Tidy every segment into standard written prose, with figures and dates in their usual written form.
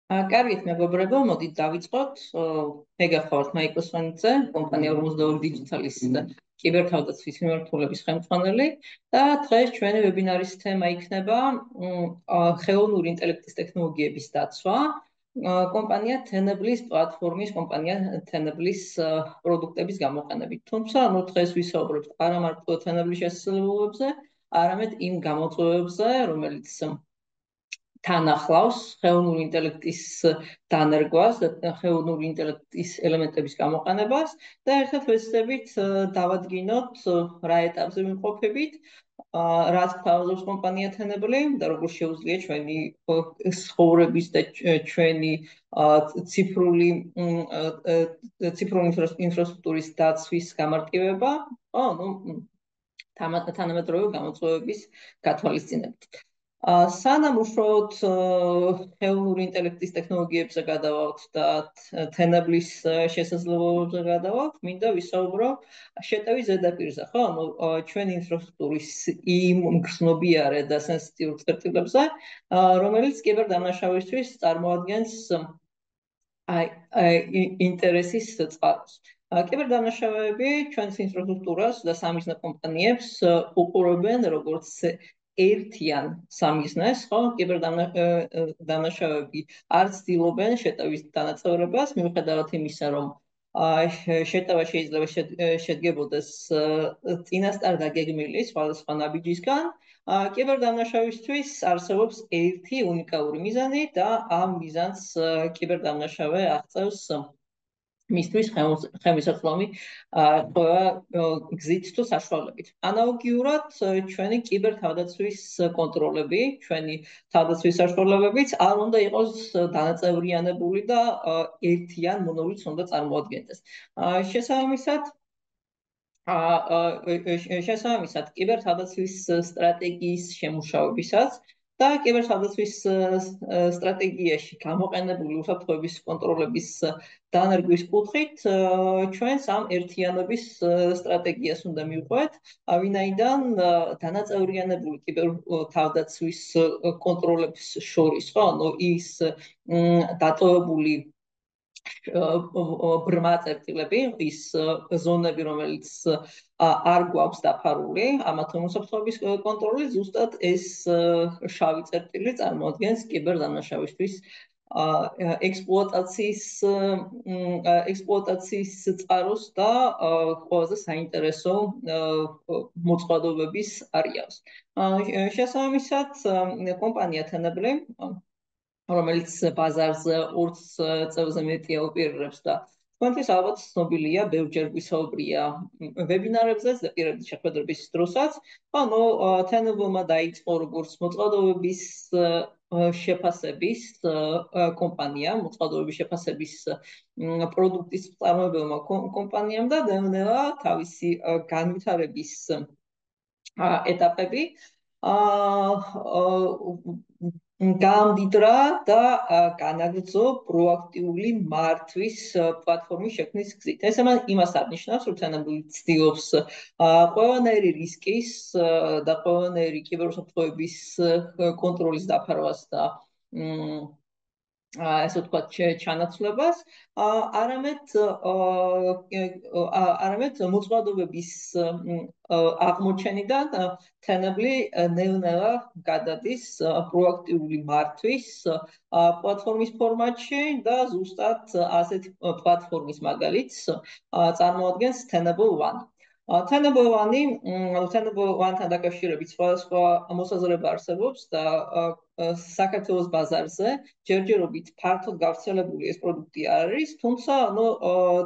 კარგით, მეგობრებო, მოდით დავიწყოთ. მე გახლავართ მაიკლ სვანიძე, კომპანია 42 დიჯიტალის კიბერთავდაცვის მიმართულების ხელმძღვანელი და დღეს ჩვენი ვებინარის თემა იქნება ხელოვნური ინტელექტის ტექნოლოგიების დაცვა. კომპანია Tenable-ის პლატფორმის, კომპანია Tenable-ის პროდუქტების გამოყენებით. თუმცა, დღეს ვისაუბრებთ არა მარტო Tenable-ის შესაძლებლობებზე, არამედ იმ გამოწვევებზე, რომელიც თან ახლავს ხელოვნური ინტელექტის დანერგვას, ხელოვნური ინტელექტის ელემენტების გამოყენებას და ერთად ვეცდებით დავადგინოთ რა ეტაპზე ვიმყოფებით, რაც თავაზობს კომპანია Tenable და როგორ შეუძლია ჩვენი ცხოვრების და ჩვენი ციფრული ინფრასტრუქტურის დაცვის გამარტივება, თანამედროვე გამოწვევების გათვალისწინებით. სანამ უშუალოდ ხელოვნური ინტელექტის ტექნოლოგიებზე გადავალთ და Tenable-ის შესაძლებლობებზე გადავალთ, მინდა ვისაუბრო შეტევის ზედაპირზე, ხო? ჩვენი ინფრასტრუქტურის იმ მგრძნობიარე და სენსიტიურ წერტილებზე, რომელიც კიბერდანაშაულისთვის წარმოადგენს ინტერესის წყაროს. კიბერდანაშაულები ჩვენს ინფრასტრუქტურას და სამიზნე კომპანიებს უყურებენ როგორც ერთიან სამიზნეს, ხო? კიბერდანაშაულები არ ცდილობენ შეტევის დანაწევრებას, მიუხედავად იმისა, რომ შეტევა შეიძლება შედგებოდეს წინასწარ დაგეგმილი სხვადასხვა ნაბიჯისგან. კიბერდანაშაულისთვის არსებობს ერთი უნიკალური მიზანი და ამ მიზანს კიბერდანაშაულე აღწევს მისთვის ხელმისაწვდომი გზით თუ საშუალებით. ანალოგიურად, ჩვენი კიბერთავდაცვის კონტროლები, ჩვენი თავდაცვის საშუალებებიც არ უნდა იყოს დანაწევრიანებული და ერთიან მონოლითს უნდა წარმოადგენდეს. შესაბამისად, კიბერთავდაცვის სტრატეგიის შემუშავებისას და კიბერთავდაცვის სტრატეგიაში გამოყენებული უსაფრთხოების კონტროლების დანერგვის კუთხით ჩვენს ამ ერთიანობის სტრატეგიას უნდა მივყვეთ, ვინაიდან დანაწევრიანებული კიბერთავდაცვის კონტროლებს შორის, ხო, ის დატოვებული ბრმა წერტილები, ის ზონები, რომელიც არ გვაქვს დაფარული, ამათ უსაფრთხოების კონტროლი ზუსტად ეს შავი წერტილი წარმოადგენს კიბერდანაშაულისთვის ექსპლუატაციის წყაროს და ყველაზე საინტერესო მოწყობილობის არეალს. შესაბამისად, კომპანია Tenable, რომელიც ბაზარზე 2 წელზე მეტია ოპერირებს და თქვენთვის ალბათ ცნობილია, ბევრჯერ გვისაუბრია ვებინარებზეც და პირადი შეხვედრების დროსაც. Tenable-მა დაიწყო როგორც მოწყობილობის შეფასების კომპანია, მოწყობილობის შეფასების პროდუქტის მწარმოებელმა კომპანიამ და ნელა თავისი განვითარების ეტაპები გამდიდრა და განაგრძო პროაქტიული მართვის პლატფორმის შექმნის გზით. ეს იმას არნიშნავს, რომ Tenable ცდილობს ყველანაირი რისკის და ყველანაირი კიბერუსაფრთხოების კონტროლის დაფარვას და ესე ვთქვათ, ჩანაცვლებას, არამედ მოწყობილობის აღმოჩენიდან Tenable ნელ-ნელა გადადის პროაქტიული მართვის პლატფორმის ფორმატში და ზუსტად ასეთი პლატფორმის მაგალითს წარმოადგენს Tenable One. Tenable One-თან დაკავშირებით სხვადასხვა მოსაზრება არსებობს და საქართველოს ბაზარზე ჯერჯერობით ფართოდ გავრცელებული ეს პროდუქტი არ არის, თუმცა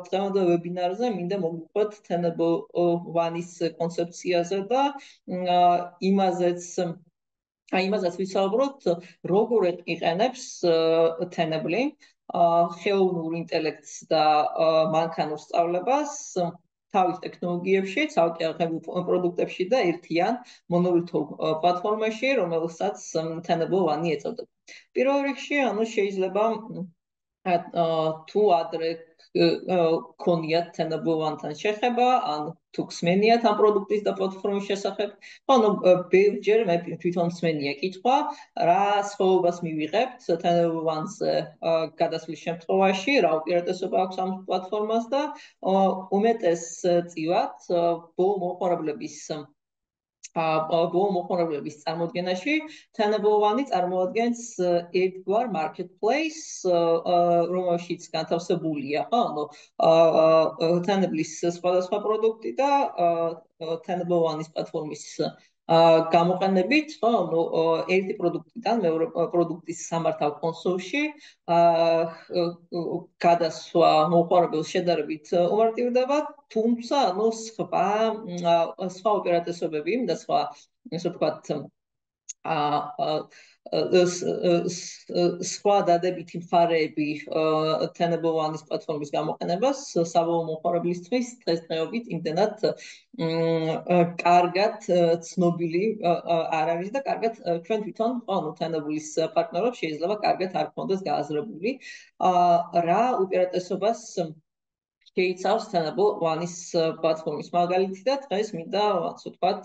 დღევანდელ ვებინარზე მინდა მოგიყვეთ Tenable One-ის კონცეფციაზე და იმაზეც ვისაუბროთ, როგორ იყენებს Tenable ხელოვნურ ინტელექტს და მანქანურ სწავლებას თავის ტექნოლოგიებში, ცალკე აღებულ პროდუქტებში და ერთიან მონოლითურ პლატფორმაში, რომელსაც Tenable One-ი ეწოდება. პირველ რიგში, შეიძლება თუ ადრე ქონიათ თანაბოვანთან შეხება, ან თუ ხსმენიათ ამ პროდუქტის და პლატფორმის შესახებ, ანუ ბევრჯერ მე თვითონ მსმენია კითხვა, რა სხვაობას მივიღებთ თანაბოვანზე გადასვლის შემთხვევაში, რა უპირატესობა აქვს ამ პლატფორმას და უმეტეს წივად ბოლო მოხმარებლების წარმოდგენაში თანაბოვანი წარმოადგენს ერთგვარ marketplace, რომელშიც განთავსებულია, ანუ თანაბლის სხვადასხვა პროდუქტი და თანაბოვანის პლატფორმის გამოყენებით, ანუ ერთი პროდუქტიდან მეორე პროდუქტის სამართავ კონსოლში გადასვა მოხმარებელს შედარებით უმარტივდება, თუმცა სხვა უპირატესობები და სხვა ესე ვთქვათ სხვა დადებითი მხარეები თანაბოვანის პლატფორმის გამოყენებას საბოლოო მოხმარებლისთვის დღესდღეობით იმდენად კარგად ცნობილი არ არის და კარგად ჩვენ თვითონ ანუ თანაბულის პარტნიორებს შეიძლება კარგად არ გქონდეს გააზრებული რა უპირატესობას შეიცავს თანაბოვანის პლატფორმის მაგალითად დღეს მინდა ასე ვთქვათ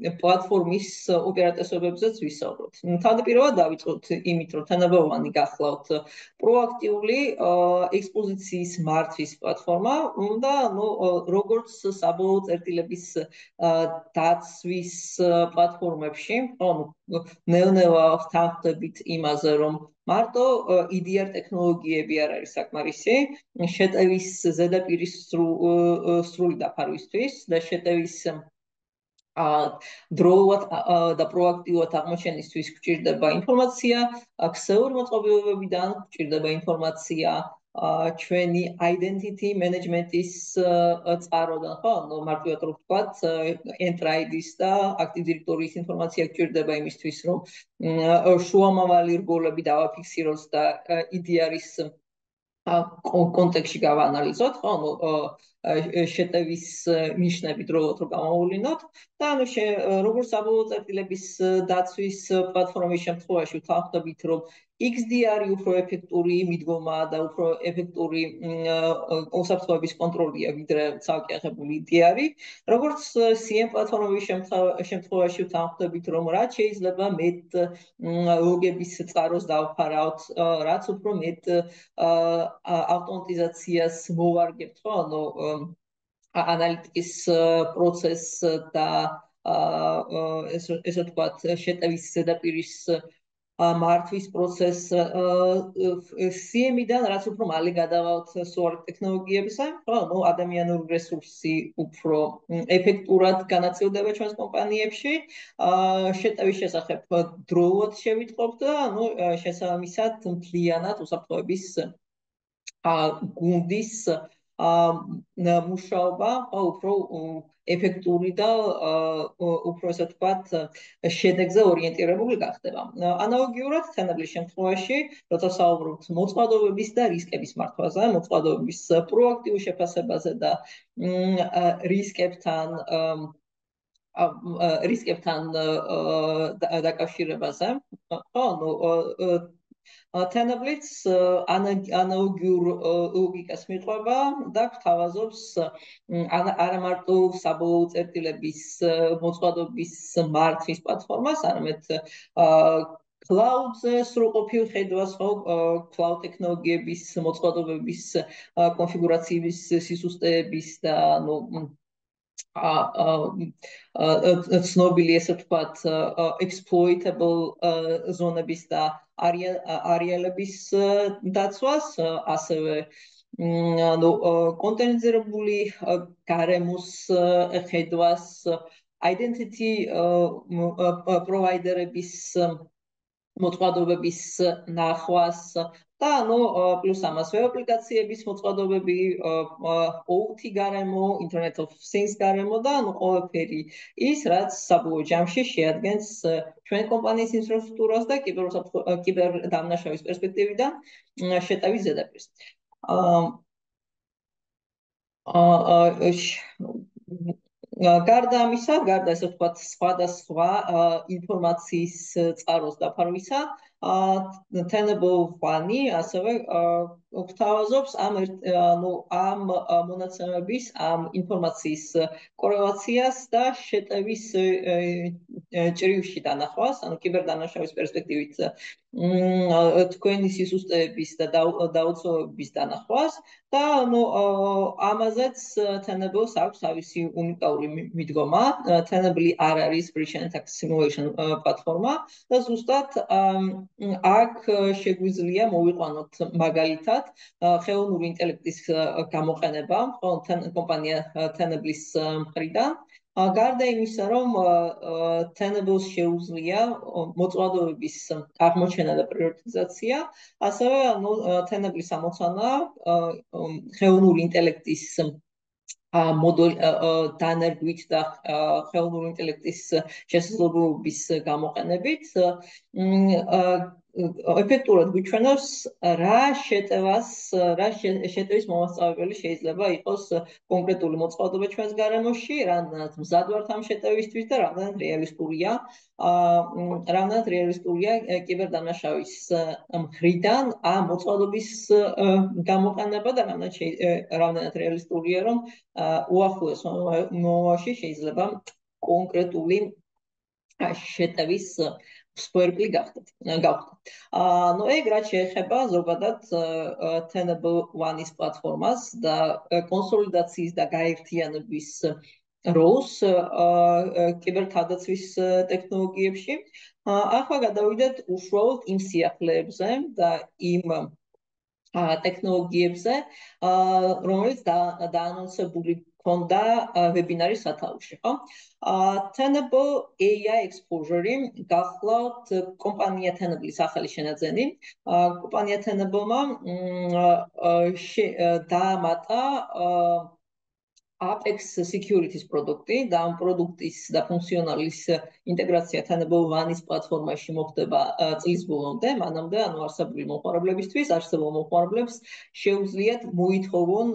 პლატფორმის უპირატესობებზეც ვისაუბროთ. თავდაპირველად დავიწყოთ იმით, რომ თანაბოვანი გახლავთ პროაქტიული ექსპოზიციის მართვის პლატფორმა და როგორც საბოლოო წერტილების დაცვის პლატფორმებში, ნელ-ნელა ვთანხმდებით იმაზე, რომ მარტო EDR ტექნოლოგიები არ არის საკმარისი, შეტევის ზედაპირის სრული დაფარვისთვის და შეტევის დროულად და პროაქტიულად აღმოჩენისთვის გვჭირდება ინფორმაცია, ქსელური მოწყობილობებიდან გვჭირდება ინფორმაცია ჩვენი identity management-ის წყაროდან, ხო, ანუ მარტივად რო ვთქვათ, Entra-ID-ის და Active Directory-ის ინფორმაცია გვჭირდება იმისთვის, რომ შუამავალი რგოლები დავაფიქსიროთ და EDR-ის კონტექსტში გავანალიზოთ, ხო, ანუ შეტევის ნიშნები დროულად რო გამოვულინოთ და როგორც საბოლოო წერტილების დაცვის პლატფორმის შემთხვევაში ვთანხმდებით, რომ XDR-ი უფრო ეფექტური მიდგომა და უფრო ეფექტური უსაფრთხოების კონტროლია ვიდრე ცალკე აღებული EDR-ი, როგორც CM პლატფორმების შემთხვევაში ვთანხმდებით, რომ რაც შეიძლება მეტ ლოგების წყაროს დავფარავთ, რაც უფრო მეტ ავტომატიზაციას მოვარგებთ, ხო, ანუ ანალიტიკის პროცესს და ესე ვთქვათ, შეტევის ზედაპირის მართვის პროცესს CM-დან რაც უფრო მალე გადავალთ SOAR ტექნოლოგიებზე, ხო, ანუ ადამიანური რესურსი უფრო ეფექტურად განაწილდება ჩვენს კომპანიებში, შეტევის შესახებ დროულად შევიტყობთ და შესაბამისად მთლიანად უსაფრთხოების გუნდის მუშაობა უფრო ეფექტური და უფრო ასე ვთქვათ შედეგზე ორიენტირებული გახდება. ანალოგიურად თანაბლის შემთხვევაში, როცა საუბრობთ მოწყობილობების და რისკების მართვაზე, მოწყობილობების პროაქტიულ შეფასებაზე და რისკებთან დაკავშირებაზე, ხო, თანაბლიც ანალოგიურ ლოგიკას მიყვება და გვთავაზობს არა მარტო საბოლოო წერტილების მოწყობილობის მართვის პლატფორმას, არამედ cloud-ზე სრულყოფილ ხედვას, ხო, cloud ტექნოლოგიების მოწყობილობის კონფიგურაციების სისუსტეების და ცნობილი ესე ვთქვათ exploitable ზონების და არეალების დაცვას, ასევე კონტეინერიზებული გარემოს ხედვას, identity provider-ების მოწყობილობების ნახვას და პლუს ამას ვებ აპლიკაციების მოწყობილობები, OT გარემო, Internet of Things გარემო და ყველაფერი ის, რაც საბოლოო ჯამში შეადგენს ჩვენ კომპანიის ინფრასტრუქტურას და კიბერდამნაშავის პერსპექტივიდან შეტევის ზედაპირს. გარდა ამისა, გარდა ესე ვთქვათ სხვადასხვა ინფორმაციის წყაროს დაფარვისა, Tenable One-ი ასევე გვთავაზობს ამ მონაცემების, ამ ინფორმაციის კორელაციას და შეტევის ჭრილში დანახვას, კიბერდანაშაულის პერსპექტივით თქვენი სისუსტეების და დაუცველობის დანახვას და ამაზეც Tenable-ს აქვს თავისი უნიკალური მიდგომა. Tenable არ არის Friction Attack Simulation პლატფორმა და ზუსტად აქ შეგვიძლია მოვიყვანოთ მაგალითად ხელოვნური ინტელექტის გამოყენება კომპანია Tenable-ის მხრიდან. გარდა იმისა, რომ Tenable-ს შეუძლია მოწყვეტილების აღმოჩენა და პრიორიტიზაცია, ასევე Tenable-ის ამოცანა ხელოვნური ინტელექტის მოდული დანერგვით და ხელოვნური ინტელექტის შესაძლებლობების გამოყენებით ეფექტურად გვიჩვენებს რა შეტევის მომასწავლებელი შეიძლება იყოს კონკრეტული მოწყობილობა ჩვენს გარემოში, რამდენად მზად ვართ ამ შეტევისთვის და რამდენად რეალისტურია კიბერდანაშავის მხრიდან ამ მოწყობილობის გამოყენება და რამდენად რეალისტურია, რომ უახლოეს მომავალში შეიძლება კონკრეტული შეტევის მსხვერპლი გავხდეთ. ეგ რაც შეეხება ზოგადად Tenable One-ის პლატფორმას და კონსოლიდაციის და გაერთიანების როლს კიბერთავდაცვის ტექნოლოგიებში. ახლა გადავიდეთ უშუალოდ იმ სიახლეებზე და იმ ტექნოლოგიებზე, რომელიც დაანონსებული ქონდა ვებინარის სათავეში, ხო? Tenable AI Exposure-ი გახლავთ კომპანია Tenable-ის ახალი შენაძენი. კომპანია Tenable-მა დაამატა Apex Security-ის პროდუქტი და ამ პროდუქტის და ფუნქციონალის ინტეგრაცია Tenable One-ის პლატფორმაში მოხდება წლის ბოლომდე, მანამდე არსებული მომხმარებლებისთვის, არსებულ მომხმარებლებს შეუძლიათ მოითხოვონ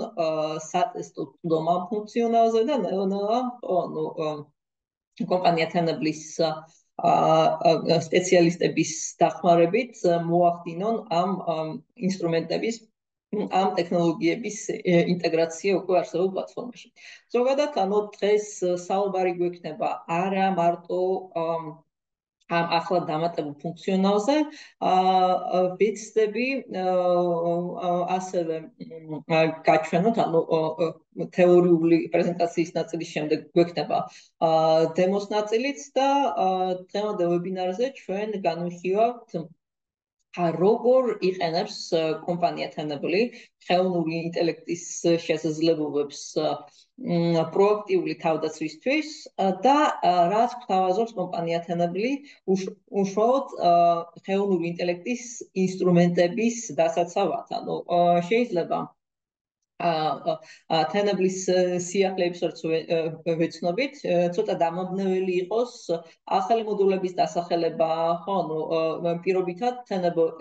სატესტო ცდომა ფუნქციონალზე და ნელა კომპანია Tenable-ის სპეციალისტების დახმარებით მოახდინონ ამ ინსტრუმენტების ამ ტექნოლოგიების ინტეგრაცია უკვე არსებულ პლატფორმაში. ზოგადად, დღეს საუბარი გვექნება არა მარტო ამ ახლა დამატებულ ფუნქციონალზე, ვიცდები ასევე გაჩვენოთ, თეორიული პრეზენტაციის ნაწილის შემდეგ გვექნება დემოს ნაწილიც და დღევანდელ ვებინარზე ჩვენ განვიხილავთ როგორ იყენებს კომპანია Tenable ხელოვნური ინტელექტის შესაძლებლობებს პროაქტიული თავდაცვისთვის და რაც გვთავაზობს კომპანია Tenable უშუალოდ ხელოვნური ინტელექტის ინსტრუმენტების დასაცავად. შეიძლება Tenable-ის სიახლეებს ვეცნობით, ცოტა დამაბნეველი იყოს ახალი მოდულების დასახელება, პირობითად Tenable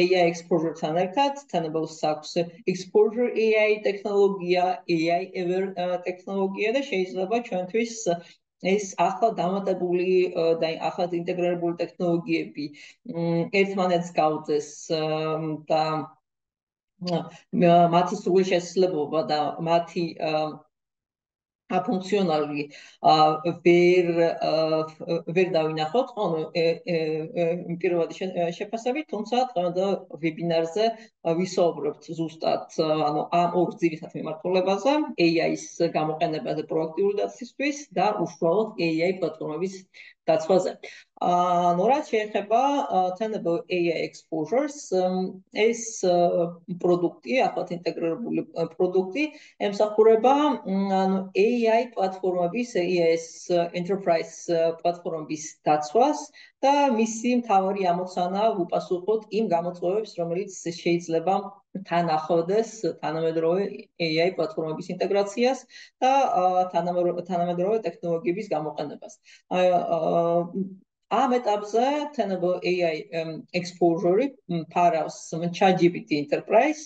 AI Exposure-თან ერთად, Tenable-ს აქვს Exposure AI ტექნოლოგია, AI Ever ტექნოლოგია და შეიძლება ჩვენთვის ეს ახლა დამატებული და ახლა ინტეგრირებული ტექნოლოგიები ერთმანეთს გავუწეს და მათი სრული შესაძლებლობა და მათი ფუნქციონალი ვერ დავინახოთ, პირველადი შეფასებით, თუმცა დღევანდელ ვებინარზე ვისაუბრებთ ზუსტად ამ ორ ძირითად მიმართულებაზე, AI-ის გამოყენებაზე პროაქტიული დაცვისთვის და უშუალოდ AI პლატფორმების დაცვაზე. რაც შეეხება Tenable AI Exposure-ს, ეს პროდუქტი, ახლად ინტეგრირებული პროდუქტი, ემსახურება AI პლატფორმების, AIS Enterprise პლატფორმების დაცვას და მისი მთავარი ამოცანა უპასუხოთ იმ გამოწვევებს, რომელიც შეიძლება თან ახლდეს თანამედროვე AI პლატფორმების ინტეგრაციას და თანამედროვე ტექნოლოგიების გამოყენებას. ამ ეტაპზე Tenable AI Exposure ფარავს ChatGPT Enterprise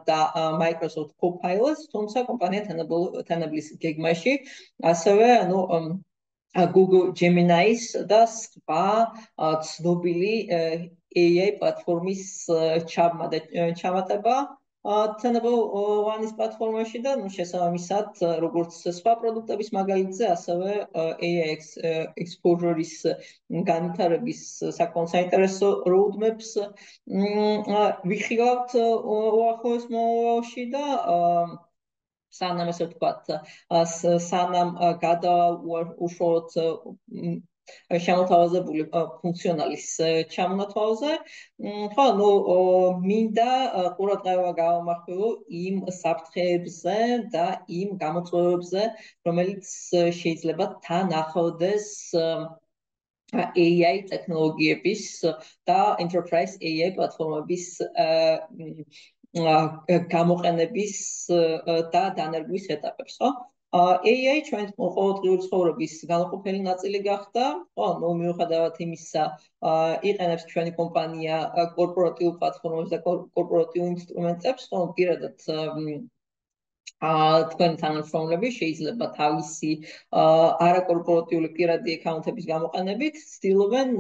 და Microsoft Copilot, თუმცა კომპანია Tenable-ის გეგმაში ასევე Google Gemini-ის და სხვა ცნობილი AI პლატფორმის ჩამატება Tenable One-ის პლატფორმაში და შესაბამისად როგორც სხვა პროდუქტების მაგალითზე, ასევე AI exposure-ის განვითარების საკმაოდ საინტერესო roadmaps ვიხილავთ უახლოეს მომავალში და სანამ ესე ვთქვათ, სანამ გადავუშოროთ შემოთავაზებული ფუნქციონალის ჩამონათვალზე, ხო, მინდა ყურადღება გავამახვილო იმ საფრთხეებზე და იმ გამოწვევებზე, რომელიც შეიძლება თან ახლდეს AI ტექნოლოგიების და enterprise AI პლატფორმების გამოყენების და დანერგვის ეტაპებს, ხო? AI ჩვენ ყოველდღიური ცხოვრების განუყოფელი ნაწილი გახდა, ხო, მიუხედავად იმისა, იყენებს ჩვენი კომპანია კორპორატიულ პლატფორმებს და კორპორატიულ ინსტრუმენტებს, ხო, პირადად თქვენი თანამშრომლები შეიძლება თავისი არაკორპორატიული პირადი აკაუნტების გამოყენებით ცდილობენ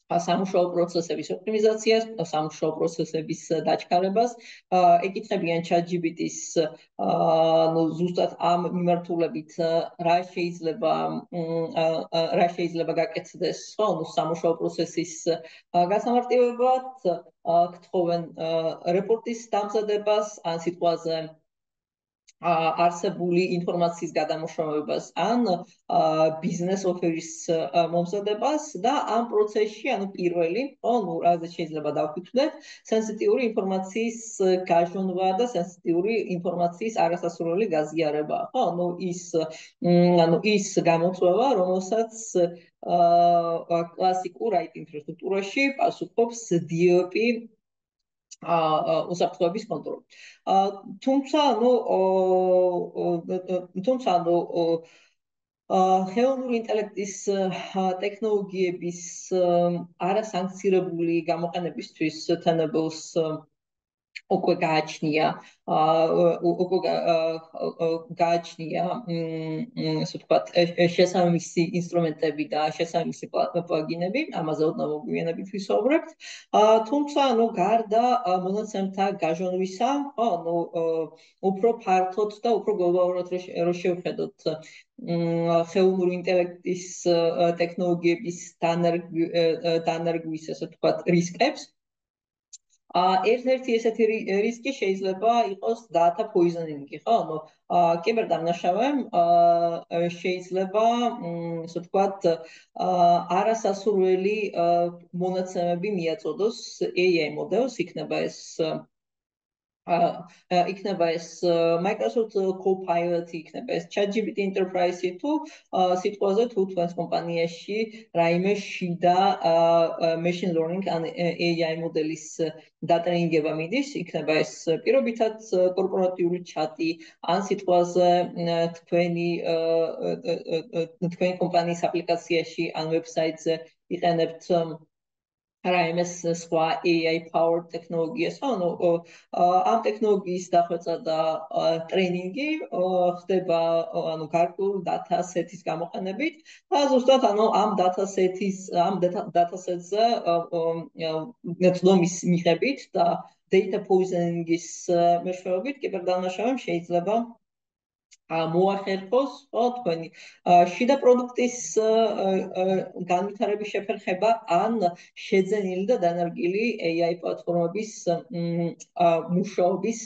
სამუშაო პროცესების ოპტიმიზაციას, სამუშაო პროცესების დაჩქარებას, ეკითხებიან ChatGPT-ს, ზუსტად ამ მიმართულებით რა შეიძლება გაკეთდეს, ხო, სამუშაო პროცესის გასამარტივებლად, გთხოვენ რეპორტის დამზადებას, ან სიტყვაზე არსებული ინფორმაციის გადამოშრომებას ან ბიზნეს ოფერის მომზადებას და ამ პროცესში, ანუ პირველი, ხო, რაზეც შეიძლება დავფიქრდეთ, სენსიტიური ინფორმაციის გაჟონვა და სენსიტიური ინფორმაციის არასასურველი გაზიარება, ხო, ის გამოწვევა, რომელსაც კლასიკურ IT ინფრასტრუქტურაში პასუხობს DLP უსაფრთხოების კონტროლი. თუმცა, ხელოვნური ინტელექტის ტექნოლოგიების არასანქცირებული გამოყენებისთვის Tenable-ს უკვე გააჩნია ასე ვთქვათ, შესაბამისი ინსტრუმენტები და შესაბამისი პლაგინები, ამაზე ოდნავ მოგვიანებით ვისაუბრებთ. თუმცა, გარდა მონაცემთა გაჟონვისა, უფრო ფართოდ და უფრო გლობალურად რო შევხედოთ ხელოვნური ინტელექტის ტექნოლოგიების დანერგვის, ასე ვთქვათ, რისკებს, ერთ-ერთი ესეთი რისკი შეიძლება იყოს data poisoning-ი, ხო? კიბერდამნაშავემ შეიძლება, ასე ვთქვათ, არასასურველი მონაცემები მიაწოდოს AI მოდელს, იქნება ეს Microsoft Copilot, იქნება ეს ChatGPT Enterprise თუ სიტყვაზე თუ თქვენს კომპანიაში რაიმე შიდა machine learning ან AI მოდელის დატრენინგება მიდის, იქნება ეს პირობითად კორპორატიული ჩატი ან სიტყვაზე თქვენი კომპანიის აპლიკაციაში ან ვებსაიტზე იყენებთ რაიმე სხვა AI powered ტექნოლოგიას, ამ ტექნოლოგიის დახვეწა და ტრეინინგი ხდება გარკვეულ data set-ის გამოყენებით და ზუსტად ამ data set-ზე ცდომის მიღებით და data poisoning-ის მეშვეობით კიბერდანაშავემ შეიძლება მოახერხოს, თქვენი შიდა პროდუქტის განვითარების შეფერხება ან შეძენილი და დანერგილი AI პლატფორმების მუშაობის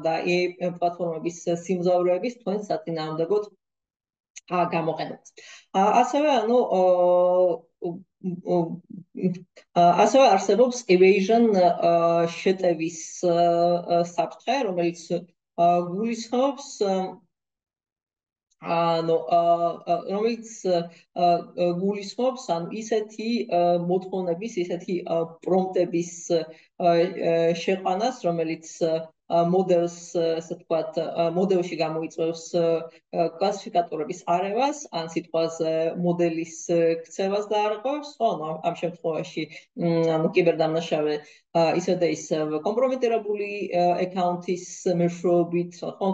და AI პლატფორმების სიმძლავრეების თქვენ საწინააღმდეგოდ გამოყენებას. ასევე არსებობს evasion შეტევის საფრთხე, რომელიც გულისხმობს ისეთი მოთხოვნების, ისეთი პრომპტების შეყვანას, რომელიც მოდელს, ასე ვთქვათ, მოდელში გამოიწვევს კლასიფიკატორების არევას, ან სიტყვაზე მოდელის ქცევას დაარღვევს, ხო, ამ შემთხვევაში ანუ კიბერდამნაშავე ისე და ისევ კომპრომიტირებული აკაუნტის მეშვეობით, ხო,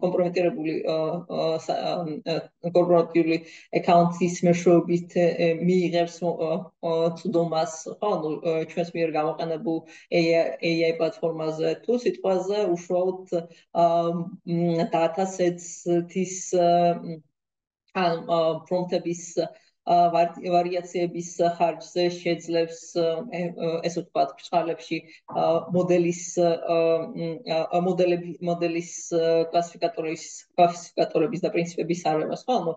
კომპრომიტირებული კორპორატიული აკაუნტის მეშვეობით მიიღებს წვდომას, ხო, ანუ ჩვენს მიერ გამოყენებულ AI პლატფორმაზე თუ სიტყვაზე უშუალოდ data-sets-ის ან პრომპტების ვარიაციების ხარჯზე შეძლებს ესე ვთქვათ ბრწყალებში მოდელის კლასიფიკატორების და პრინციპების არევას, ხო? ანუ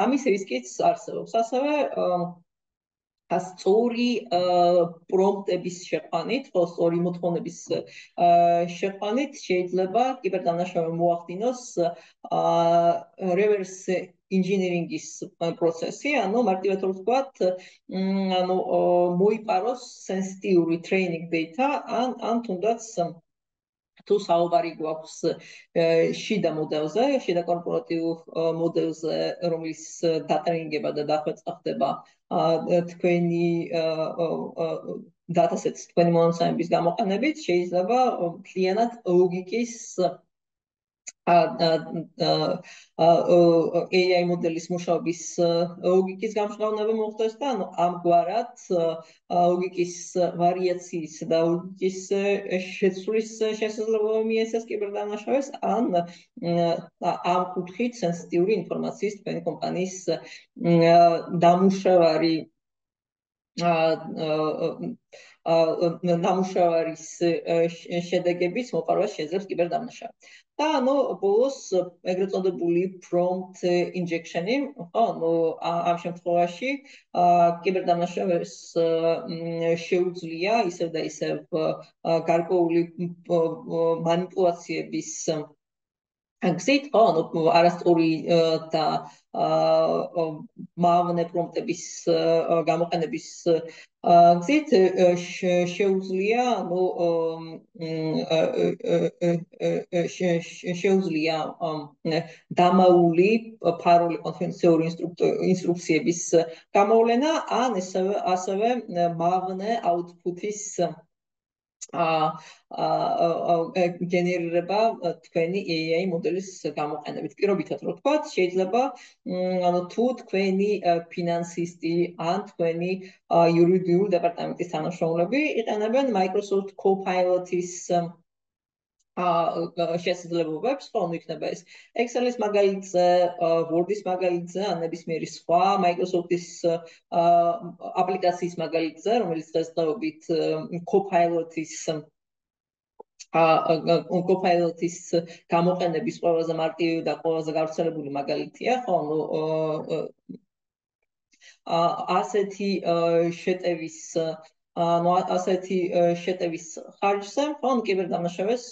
ამის რისკიც არსებობს. ასევე სწორი პრომპტების შეყვანით, ხო, სწორი მოთხოვნების შეყვანით შეიძლება კიბერდამნაშავე მოახდინოს reverse engineering-ის პროცესი, ანუ მარტივად ვთქვათ, ანუ მოიპაროს sensitive training data ან თუნდაც თუ საუბარი გვაქვს შიდა მოდელზე, შიდა კორპორატიულ მოდელზე, რომლის დატრენინგება და დახვეწა ხდება თქვენი data-sets, თქვენი მონაცემების გამოყენებით, შეიძლება მთლიანად ლოგიკის AI მოდელის მუშაობის ლოგიკის გამჟღავნება მოხდეს და ანუ ამგვარად ლოგიკის ვარიაციის და ლოგიკის შეცვლის შესაძლებლობა მიეცეს კიბერდამნაშავეს ან ამ კუთხით სენსიტიური ინფორმაციის თქვენი კომპანიის ნამუშევარის შედეგების მოპარვას შეძლებს კიბერდამნაშავე. და ანუ ბოლოს ეგრეთ წოდებული prompt injection-ი, ხო, ანუ ამ შემთხვევაში კიბერდამნაშავეს შეუძლია ისევ და ისევ გარკვეული მანიპულაციების გზით, ხო, ანუ არასწორი და მავნე პრომპტების გამოყენების გზით შეუძლია, ანუ შეუძლია დამაული ფარული კონფიდენციური ინსტრუქციების გამოვლენა, ან ასევე მავნე აუთპუტის გენერირება თქვენი AI მოდელის გამოყენებით. პირობითად რო ვთქვათ, შეიძლება ანუ თუ თქვენი ფინანსისტი ან თქვენი იურიდიული დეპარტამენტის თანამშრომლები იყენებენ Microsoft Copilot-ის შესაძლებლობებს, ხო, იქნება ეს Excel-ის მაგალითზე, Word-ის მაგალითზე, ან ნებისმიერი სხვა Microsoft-ის აპლიკაციის მაგალითზე, რომელიც დღესდღეობით Copilot-ის გამოყენების ყველაზე მარტივი და ყველაზე გავრცელებული მაგალითია, ხო, ანუ ასეთი შეტევის ხარჯზე, ხო, კიბერდამნაშავეს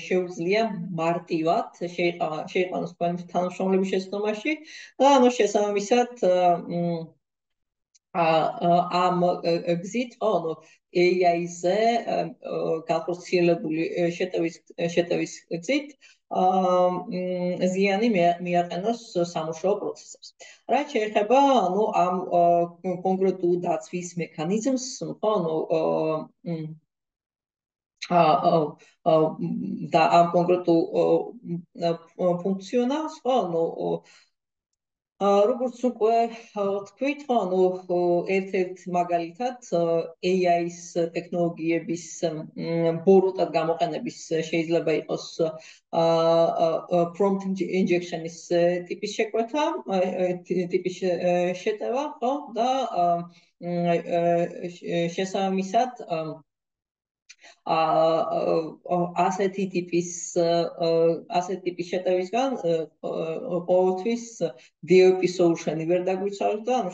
შეუძლია მარტივად შეიყვანოს თქვენი თანამშრომლების შეცდომაში და ანუ შესაბამისად ამ გზით, ხო, ანუ AI-ზე განხორციელებული შეტევის გზით ზიანი მიაყენოს სამუშაო პროცესებს. რაც შეეხება, ანუ ამ კონკრეტულ დაცვის მექანიზმს, ხო, ანუ და ამ კონკრეტულ ფუნქციონალს, ხო, ანუ როგორც უკვე თქვით, ხო, ანუ ერთ-ერთ მაგალითად AI-ის ტექნოლოგიების ბოროტად გამოყენების შეიძლება იყოს prompt injection-ის ტიპის შეკვეთა, ტიპის შეტევა, ხო, და შესაბამისად ასეთი ტიპის შეტევისგან ყოველთვის DLP solution-ი ვერ დაგვიცავს და ანუ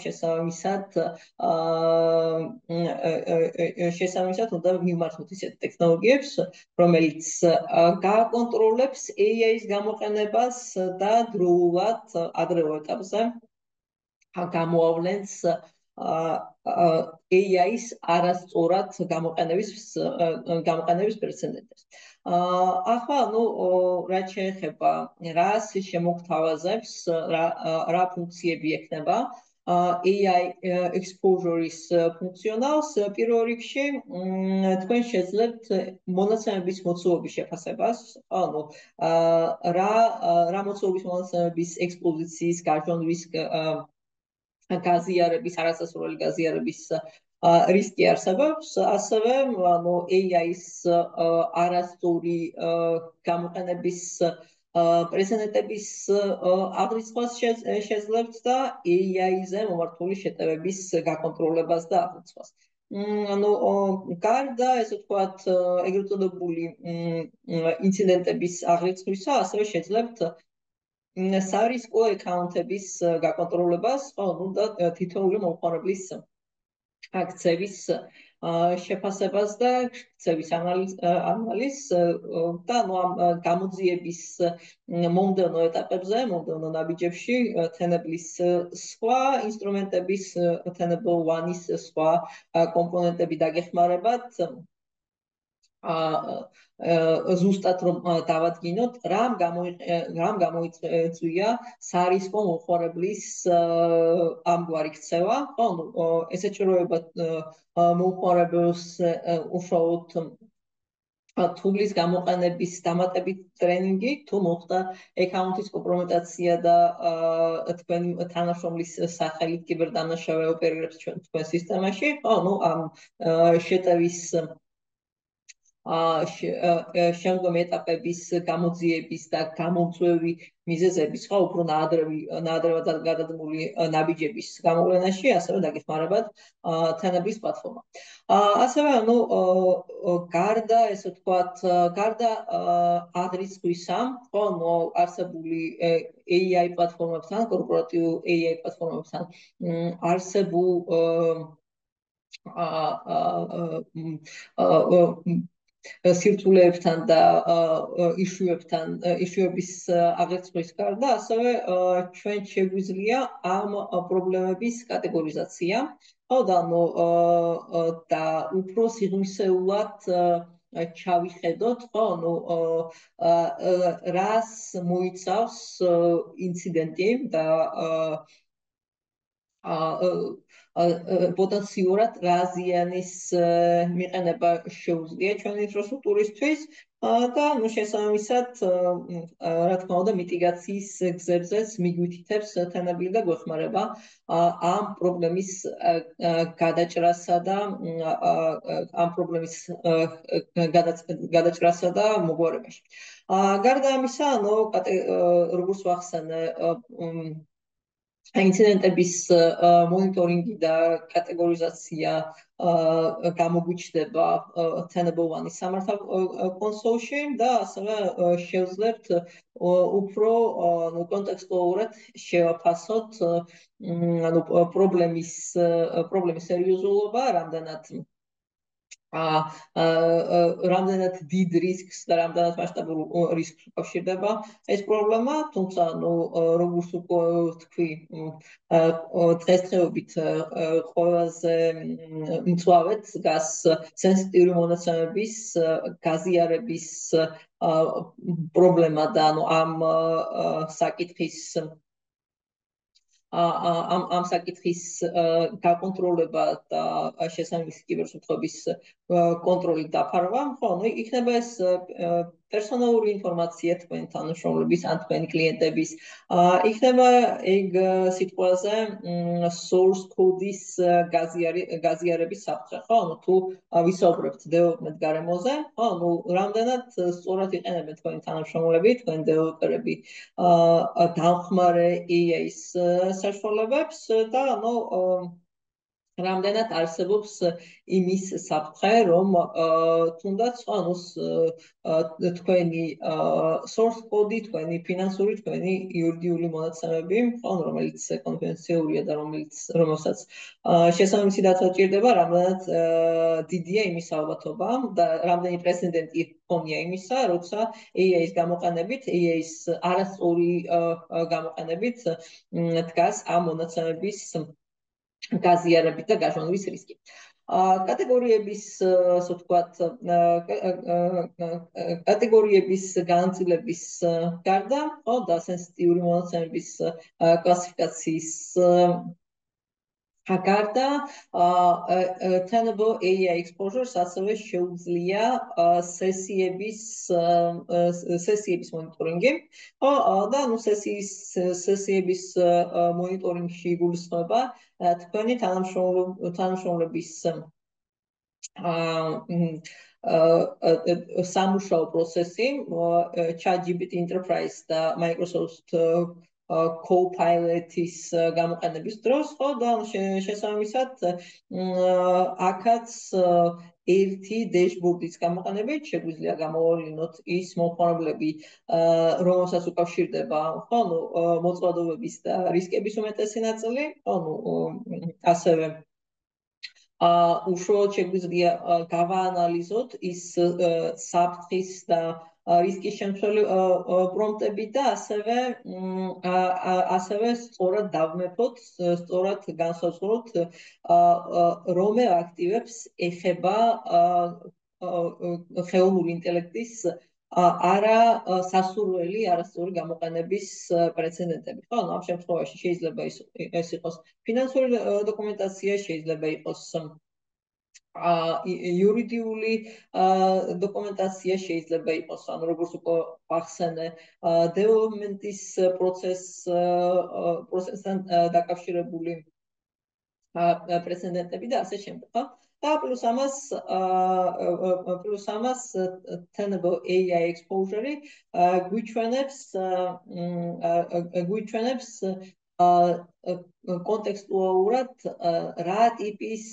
შესაბამისად უნდა მივმართოთ ისეთ ტექნოლოგიებს, რომელიც გააკონტროლებს AI-ის გამოყენებას და დროულად ადრეულ ეტაპზე გამოავლენს AI-ის არასწორად გამოყენების პრეცედენტებს. ახლა, რაც შეეხება რას შემოგთავაზებს, რა ფუნქციები ექნება AI exposure-ის ფუნქციონალს, პირველ რიგში თქვენ შეძლებთ მონაცემების მოცულობის შეფასებას, რა მოცულობის მონაცემების ექსპოზიციის, გარშემოების გაზიარების, არასასურველი გაზიარების რისკი არსებობს, ასევე AI-ის არასწორი გამოყენების პრეცედენტების აღრიცხვას შეძლებთ და AI-ზე მომართული შეტევების გაკონტროლებას და აღრიცხვას. გარდა ესე ვთქვათ, ეგრეთ წოდებული ინციდენტების აღრიცხვისა, ასევე შეძლებთ სარისკო აკაუნტების გაკონტროლებას, და თითოეული მომხმარებლის აქციების შეფასებას და ქცევის ანალიზს და ამ გამოძიების მომდევნო ეტაპებზე, მომდევნო ნაბიჯებში თენებლის სხვა ინსტრუმენტების, თენებო ვანის სხვა კომპონენტები დაგეხმარებათ, ზუსტად რომ დავადგინოთ, რამ გამოიწვია სარისკო მომხმარებლის ამგვარი ქცევა, ესაჭიროება მომხმარებელს უშუალოდ თულის გამოყენების დამატებით ტრენინგი, თუ მოხდა აკაუნტის კომპრომიტაცია და თქვენი თანამშრომლის სახელით კიბერდანაშაულე ოპერირებს თქვენ სისტემაში, ამ შეტევის შემდგომი ეტაპების გამოძიების და გამომწვევი მიზეზების, უფრო ნაადრევად გადადგმული ნაბიჯების გამოვლენაში, ასევე დაგეხმარებათ თენებლის პლატფორმა. ასევე, გარდა, ესე ვთქვათ, გარდა აღრიცხვისა, არსებული AI პლატფორმებთან, კორპორატიულ AI პლატფორმებთან არსებულ სირთულეებთან და ისუების აღრიცხვის გარდა, ასევე ჩვენ შეგვიძლია ამ პრობლემების კატეგორიზაცია, და უფრო სიღრმისეულად ჩავიხედოთ, რას მოიცავს ინციდენტი და პოტენციურად რა ზიანის მიყენება შეუძლია ჩვენი ინფრასტრუქტურისთვის და შესაბამისად, რა თქმა უნდა, მიტიგაციის გზებზეც მიგვითითებს თენები და გვეხმარება ამ პრობლემის გადაჭრასა და მოგვარებაში. გარდა ამისა, როგორც ვახსენე, ინციდენტების მონიტორინგი და კატეგორიზაცია გამოგვიჩნდება თენებოვანი სამართავ კონსოლში და ასევე შევძლებთ უფრო კონტექსტუალურად შევაფასოთ პრობლემის სერიოზულობა, რამდენად დიდ რისკს და რამდენად მასშტაბურ რისკს უკავშირდება ეს პრობლემა, თუმცა, როგორც თქვი, დღესდღეობით ყველაზე მწვავედ დგას სენსიტიური მონაცემების გაზიარების პრობლემა და ამ საკითხის გაკონტროლება და შესაბამისი კიბერსიტყვების კონტროლით დაფარვა, იქნება ეს პერსონალური ინფორმაცია თქვენი თანამშრომლების ან თქვენი კლიენტების, იქნება ეგ სიტყვაზე source code-ის გაზიარების საფრთხე, თუ ვისაუბრებთ development გარემოზე, რამდენად სწორად იყენებენ თქვენი თანამშრომლები, თქვენი დეველოპერები დამხმარე AI-ის საშუალებებს და რამდენად არსებობს იმის საფრთხე, რომ თუნდაც თქვენი source code, თქვენი ფინანსური, თქვენი იურიდიული მონაცემები, რომელიც კონფიდენციალურია და რომელსაც შესაბამისი დაცვა ჭირდება, რამდენად დიდია იმის ალბათობა და რამდენი პრეცედენტი ჰქონია იმისა, როცა AI-ის გამოყენებით, AI-ის არასწორი გამოყენებით დგას ამ მონაცემების გაზიარებით და გაჟონვის რისკი. კატეგორიების, ასე ვთქვათ, კატეგორიების განაწილების გარდა, ხო, და სენსიტიური მონაცემების კლასიფიკაციის გარდა, Tenable AI exposure-ს ასევე შეუძლია სესიების მონიტორინგი, და სესიების მონიტორინგში იგულისხმება თქვენი თანამშრომლების სამუშაო პროცესი, ChatGPT Enterprise და Microsoft Copilot-ის გამოყენების დროს, ხო, და შესაბამისად აქაც ერთი დეშბორდის გამოყენებით შეგვიძლია გამოავლინოთ ის მომხმარებლები, რომელსაც უკავშირდება, ხო, მოწყობილობების და რისკების უმეტესი ნაწილი, ხო, ასევე უშუალოდ შეგვიძლია გავაანალიზოთ ის საფრთხის და რისკის შემცველი პრომპტები და ასევე სწორად დავმეფოთ, სწორად განსაზღვროთ რომელ აქტივებს ეხება ხელოვნური ინტელექტის არასასურველი, არასწორი გამოყენების პრეცედენტები. ხო, ამ შემთხვევაში შეიძლება ეს იყოს ფინანსური დოკუმენტაცია, შეიძლება იყოს იურიდიული დოკუმენტაცია, შეიძლება იყოს, ანუ როგორც უკვე ახსენე, დეველოპმენტის პროცესთან დაკავშირებული პრეცედენტები და ასე შემდეგ, ხო? და პლუს ამას Tenable AI exposure-ი გვიჩვენებს კონტექსტუალურად რა ტიპის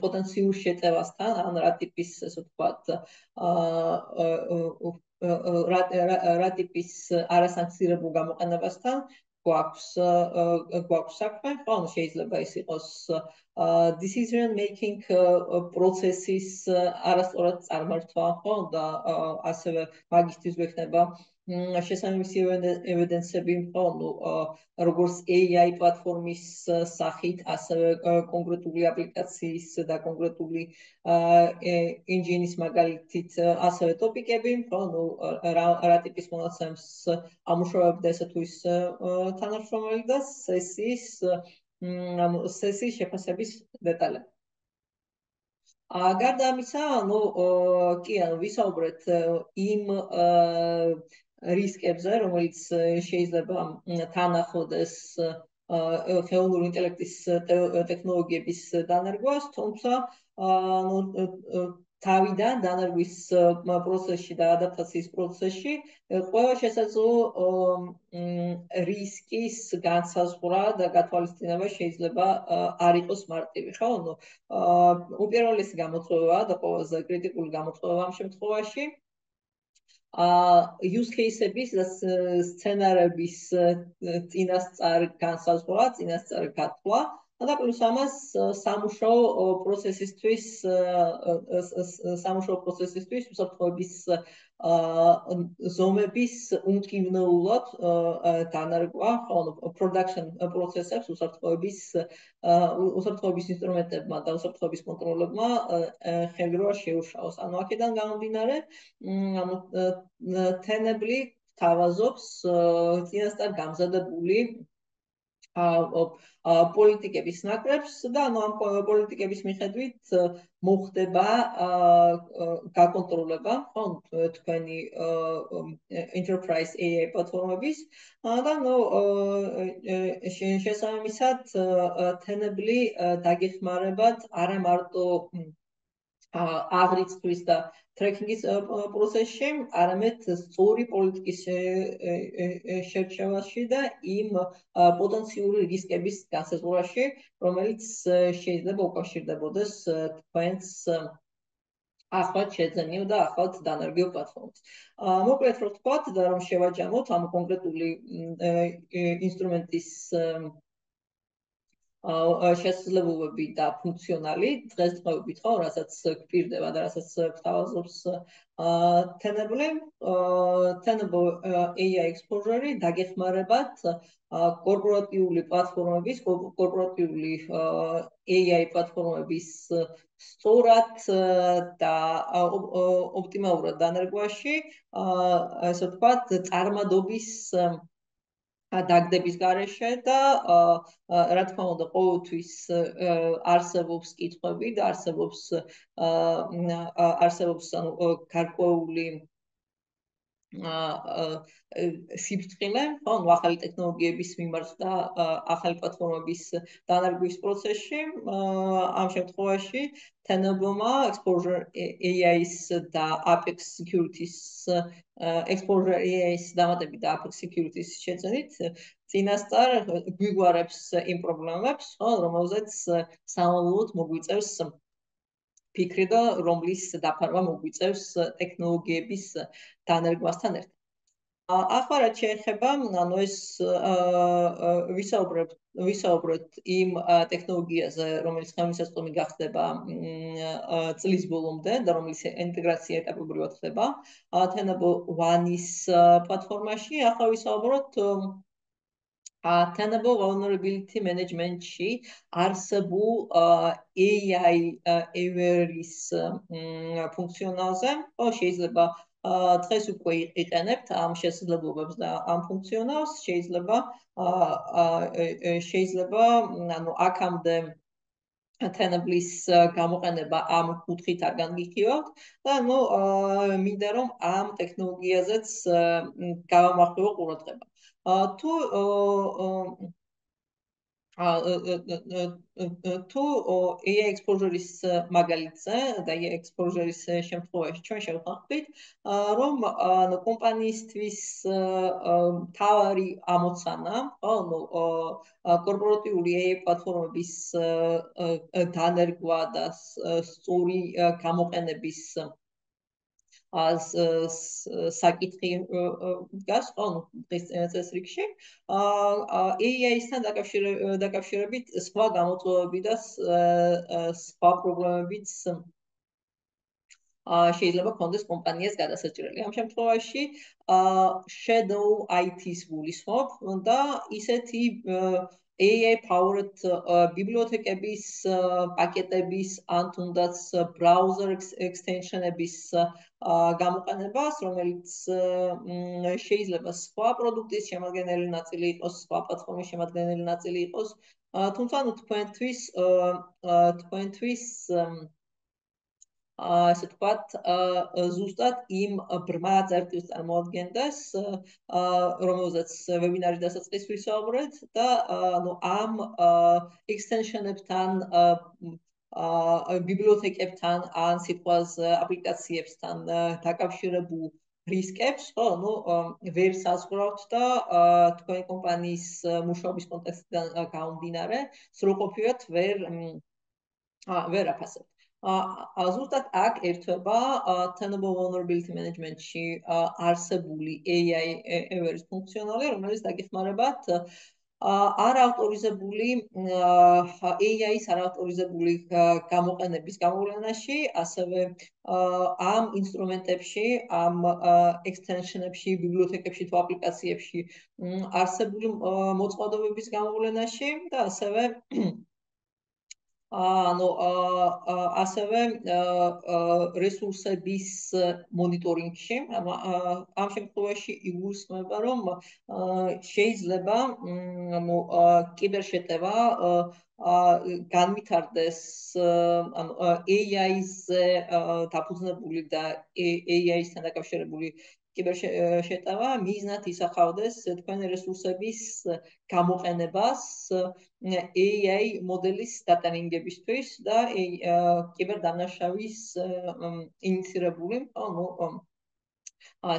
პოტენციურ შეტევასთან, ან რა ტიპის, ასე ვთქვათ, რა ტიპის არასანქციონირებულ გამოყენებასთან გვაქვს საქმე, ხო, შეიძლება ის იყოს decision making პროცესის არასწორად წარმართვა, ხო, და ასევე მაგისთვის გვექნება შესაბამისი ევიდენსები, ხო, როგორც AI პლატფორმის სახით, ასევე კონკრეტული აპლიკაციის და კონკრეტული ინჟინის მაგალითით, ასევე ტოპიკები, ხო, რა ტიპის მონაცემს ამუშავებდა ესე თუ ის თანამშრომელი და სესიის შეფასების დეტალები. გარდა ამისა, ვისაუბრეთ იმ რისკებზე, რომელიც შეიძლება თან ახლდეს ხელოვნური ინტელექტის ტექნოლოგიების დანერგვას, თუმცა თავიდან დანერგვის პროცესში და ადაპტაციის პროცესში ყველა შესაძლო რისკის განსაზღვრა და გათვალისწინება შეიძლება არ იყოს მარტივი, ხო? უპირველესი გამოწვევა და ყველაზე კრიტიკული გამოწვევა ამ შემთხვევაში use case-ების და სცენარების წინასწარ განსაზღვრა, წინასწარ გათვლა და პლუს ამას სამუშაო პროცესისთვის უსაფრთხოების ზომების უმკვნეულად დანერგვა, production პროცესებს უსაფრთხოების ინსტრუმენტებმა და უსაფრთხოების კონტროლებმა ხელი რო არ შეუშალოს. ანუ აქედან გამომდინარე, Tenable თავაზობს წინასწარ გამზადებული პოლიტიკების ნაკრებს და ამ პოლიტიკების მიხედვით მოხდება გაკონტროლება, ხო, თქვენი enterprise AI პლატფორმების და შესაბამისად Tenable დაგეხმარებათ არა მარტო აღრიცხვის და ტრეკინგის პროცესში, არამედ სწორი პოლიტიკის შერჩევაში და იმ პოტენციური რისკების განსაზღვრაში, რომელიც შეიძლება უკავშირდებოდეს თქვენს ახლად შეძენილ და ახლად დანერგილ პლატფორმებს. მოკლედ რო ვთქვათ და რომ შევაჯამოთ ამ კონკრეტული ინსტრუმენტის შესაძლებლობები და ფუნქციონალი დღესდღეობით ხო, რასაც გვპირდება და რასაც გვთავაზობს Tenable AI Exposure-ი დაგეხმარებათ კორპორატიული პლატფორმების, კორპორატიული AI პლატფორმების სწორად და ოპტიმალურად დანერგვაში, ასე ვთქვათ, წარმადობის დაგდების გარეშე და რა თქმა უნდა ყოველთვის არსებობს კითხვები და არსებობს გარკვეული სიფრთხილე, ხო, ახალი ტექნოლოგიების მიმართ და ახალი პლატფორმების დანერგვის პროცესში, ამ შემთხვევაში Tenable-მა Exposure AI-ის და Apex Security-ის Exposure AI-ის დამატებით და Apex Security-ის შეძენით წინასწარ გვიგვარებს იმ პრობლემებს, ხო, რომელზეც სამალოთ მოგვიწევს ფიქრი და რომლის დაფარვა მოგვიწევს ტექნოლოგიების დანერგვასთან ერთად. ახლა რაც შეეხება, ანუ ეს ვისაუბრეთ იმ ტექნოლოგიაზე, რომელიც ხელმისაწვდომი გახდება წლის ბოლომდე და რომლის ინტეგრაცია ეტაპობრივად ხდება Tenable One-ის პლატფორმაში. ახლა ვისაუბროთ Tenable Vulnerability Management-ში არსებულ AI Aware-ის ფუნქციონალზე, შეიძლება დღეს უკვე იყენებთ ამ შესაძლებლობებს და ამ ფუნქციონალს, შეიძლება ანუ აქამდე Tenable-ის გამოყენება ამ კუთხით არ განგიხილავთ და მინდა რომ ამ ტექნოლოგიაზეც გავამახვილო ყურადღება. თუ AI exposure-ის მაგალითზე და AI exposure-ის შემთხვევაში ჩვენ შევხვდით, რომ კომპანიისთვის მთავარი ამოცანა, კორპორატიული AI პლატფორმების დანერგვა და სწორი გამოყენების საკითხი დგას, დღის წესრიგში. AI-ისთან დაკავშირებით სხვა გამოწვევები და სხვა პრობლემებიც შეიძლება კონდეს კომპანიას გადასაჭრელი. ამ შემთხვევაში Shadow IT-ს გულისხმობ და ისეთი AI powered ბიბლიოთეკების პაკეტების ან თუნდაც browser extension-ების გამოყენებას, რომელიც შეიძლება სხვა პროდუქტის შემადგენელი ნაწილი იყოს, სხვა პლატფორმის შემადგენელი ნაწილი იყოს, თუმცა თქვენთვის ასე ვთქვათ, ზუსტად იმ ბრმა წერტილს წარმოადგენდეს, რომელზეც ვებინარის დასაწყისს ვისაუბრეთ და ამ extension-ებთან, ბიბლიოთეკებთან, ან სიტყვაზე აპლიკაციებთან დაკავშირებულ რისკებს, ვერ საზღვრავთ და თქვენი კომპანიის მუშაობის კონტექსტიდან გამომდინარე, სრულყოფილად ვერ აფასებთ. ზუსტად აქ ერთვება Tenable Vulnerability Management-ში არსებული AI Aware-ის ფუნქციონალი, რომელიც დაგეხმარებათ არაავტორიზებული AI-ის არაავტორიზებული გამოყენების გამოვლენაში, ასევე ამ ინსტრუმენტებში, ამ extension-ებში, ბიბლიოთეკებში თუ აპლიკაციებში არსებული მოწყობილობების გამოვლენაში და ასევე ასევე რესურსების მონიტორინგში. ამ შემთხვევაში იგულისხმება, რომ შეიძლება კიბერშეტევა განვითარდეს AI-ზე დაფუძნებული და AI-სთან დაკავშირებული კიბერშეტევა მიზნად ისახავდეს თქვენი რესურსების გამოყენებას AI მოდელის დატანინგებისთვის და კიბერდანაშავის ინიცირებული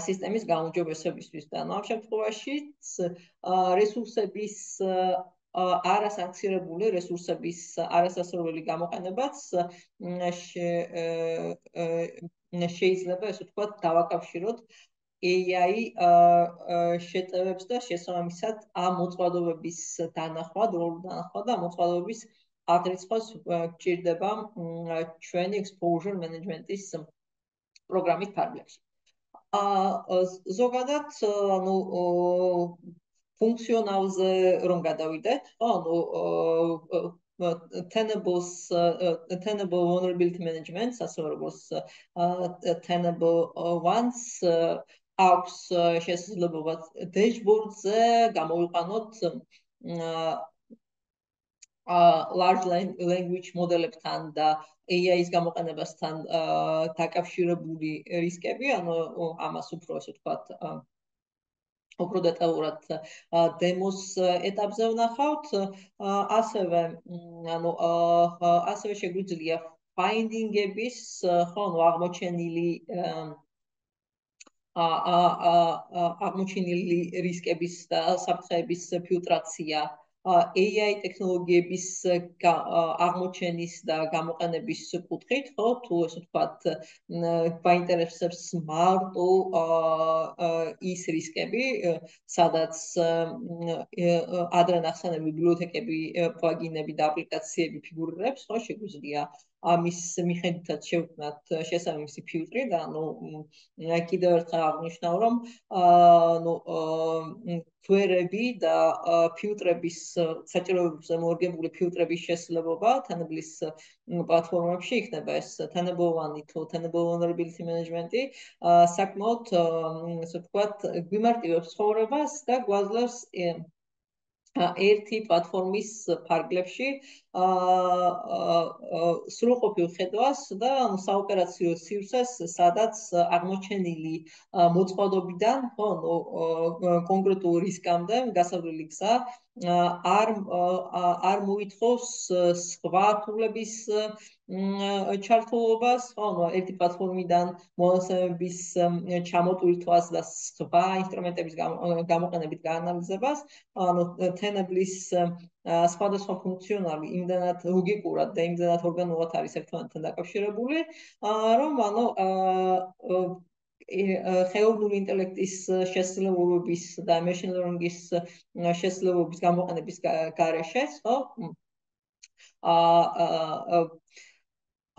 სისტემის გაუმჯობესებისთვის. და ამ შემთხვევაში რესურსების არასანქციონირებული რესურსების არასასურველი გამოყენებაც შეიძლება, ესე ვთქვათ, დავაკავშიროთ AI შეტევებს და შესაბამისად ამ მოწყობილობის დანახვა, დროული დანახვა და მოწყობილობის აღრიცხვას გჭირდება ჩვენი exposure management-ის პროგრამის ფარგლებში. ზოგადად, ანუ ფუნქციონალზე რომ გადავიდეთ, ანუ tenable vulnerability management, ასე როგორც tenable ones აქვს შესაძლებლობა dashboard-ზე გამოვიყანოთ large language modeლებთან და AI-ის გამოყენებასთან დაკავშირებული რისკები, ანუ ამას უფრო ესე ვთქვათ, უფრო დეტალურად დემოს ეტაპზე ვნახავთ, ასევე ანუ ასევე შეგვიძლია finding-ების, ხო, ანუ აღმოჩენილი რისკების და საფრთხეების ფილტრაცია, AI ტექნოლოგიების აღმოჩენის და გამოყენების კუთხით, ხო, თუ ესე ვთქვათ, გვაინტერესებს მარტო ის რისკები, სადაც ადრე ნახსენები ბიბლიოთეკები, პლაგინები და აპლიკაციები ფიგურირებს, ხო, შეგვიძლია ამის მიხედვითაც შევქმნათ შესაბამისი ფილტრი და ანუ კიდევ ერთხელ აღნიშნავ, რომ ქვერები და ფილტრების საჭიროებებზე მორგებული ფილტრების შესაძლებლობა თანაბლის პლატფორმებში იქნება ეს tenable one თუ tenable vulnerability management-ი საკმაოდ ასე ვთქვათ გვიმარტივებს ცხოვრებას და გვაძლევს ერთი პლატფორმის ფარგლებში სრულყოფილ ხედვას და საოპერაციო სივრცეს, სადაც აღმოჩენილი მოწყობილობიდან, ხო, კონკრეტულ რისკამდე გასავლელი გზა არ მოითხოვს სხვა თულების ჩართულობას, ხო, ერთი პლატფორმიდან მონაცემების ჩამოტვირთვას და სხვა ინსტრუმენტების გამოყენებით გაანალიზებას, ანუ Tenable-ის სხვადასხვა ფუნქციონალი იმდანად ლოგიკურად და იმდანად ორგანულად არის ერთმანეთთან დაკავშირებული, რომ ანუ ხელოვნური ინტელექტის შესაძლებლობების და machine learning-ის შესაძლებლობების გამოყენების გარეშეც, ხო?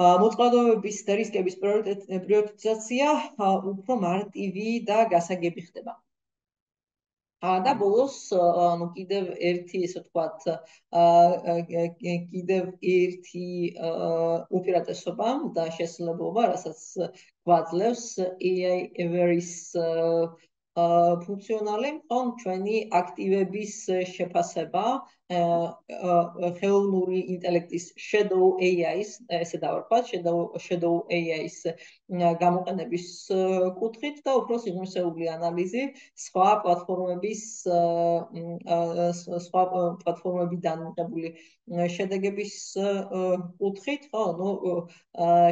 მოწყობილობების და რისკების პრიორიტიზაცია უფრო მარტივი და გასაგები ხდება. და ბოლოს, ანუ კიდევ ერთი, ესე ვთქვათ, კიდევ ერთი უპირატესობა და შესაძლებლობა, რასაც გვაძლევს AI Everest ფუნქციონალი, ხომ ჩვენი აქტივების შეფასება ხელოვნური ინტელექტის shadow AI-ის, ესე დავარქვათ, shadow AI-ის გამოყენების კუთხით და უფრო სიღრმისეული ანალიზი სხვა პლატფორმებიდან მიღებული შედეგების კუთხით, ხო, ну,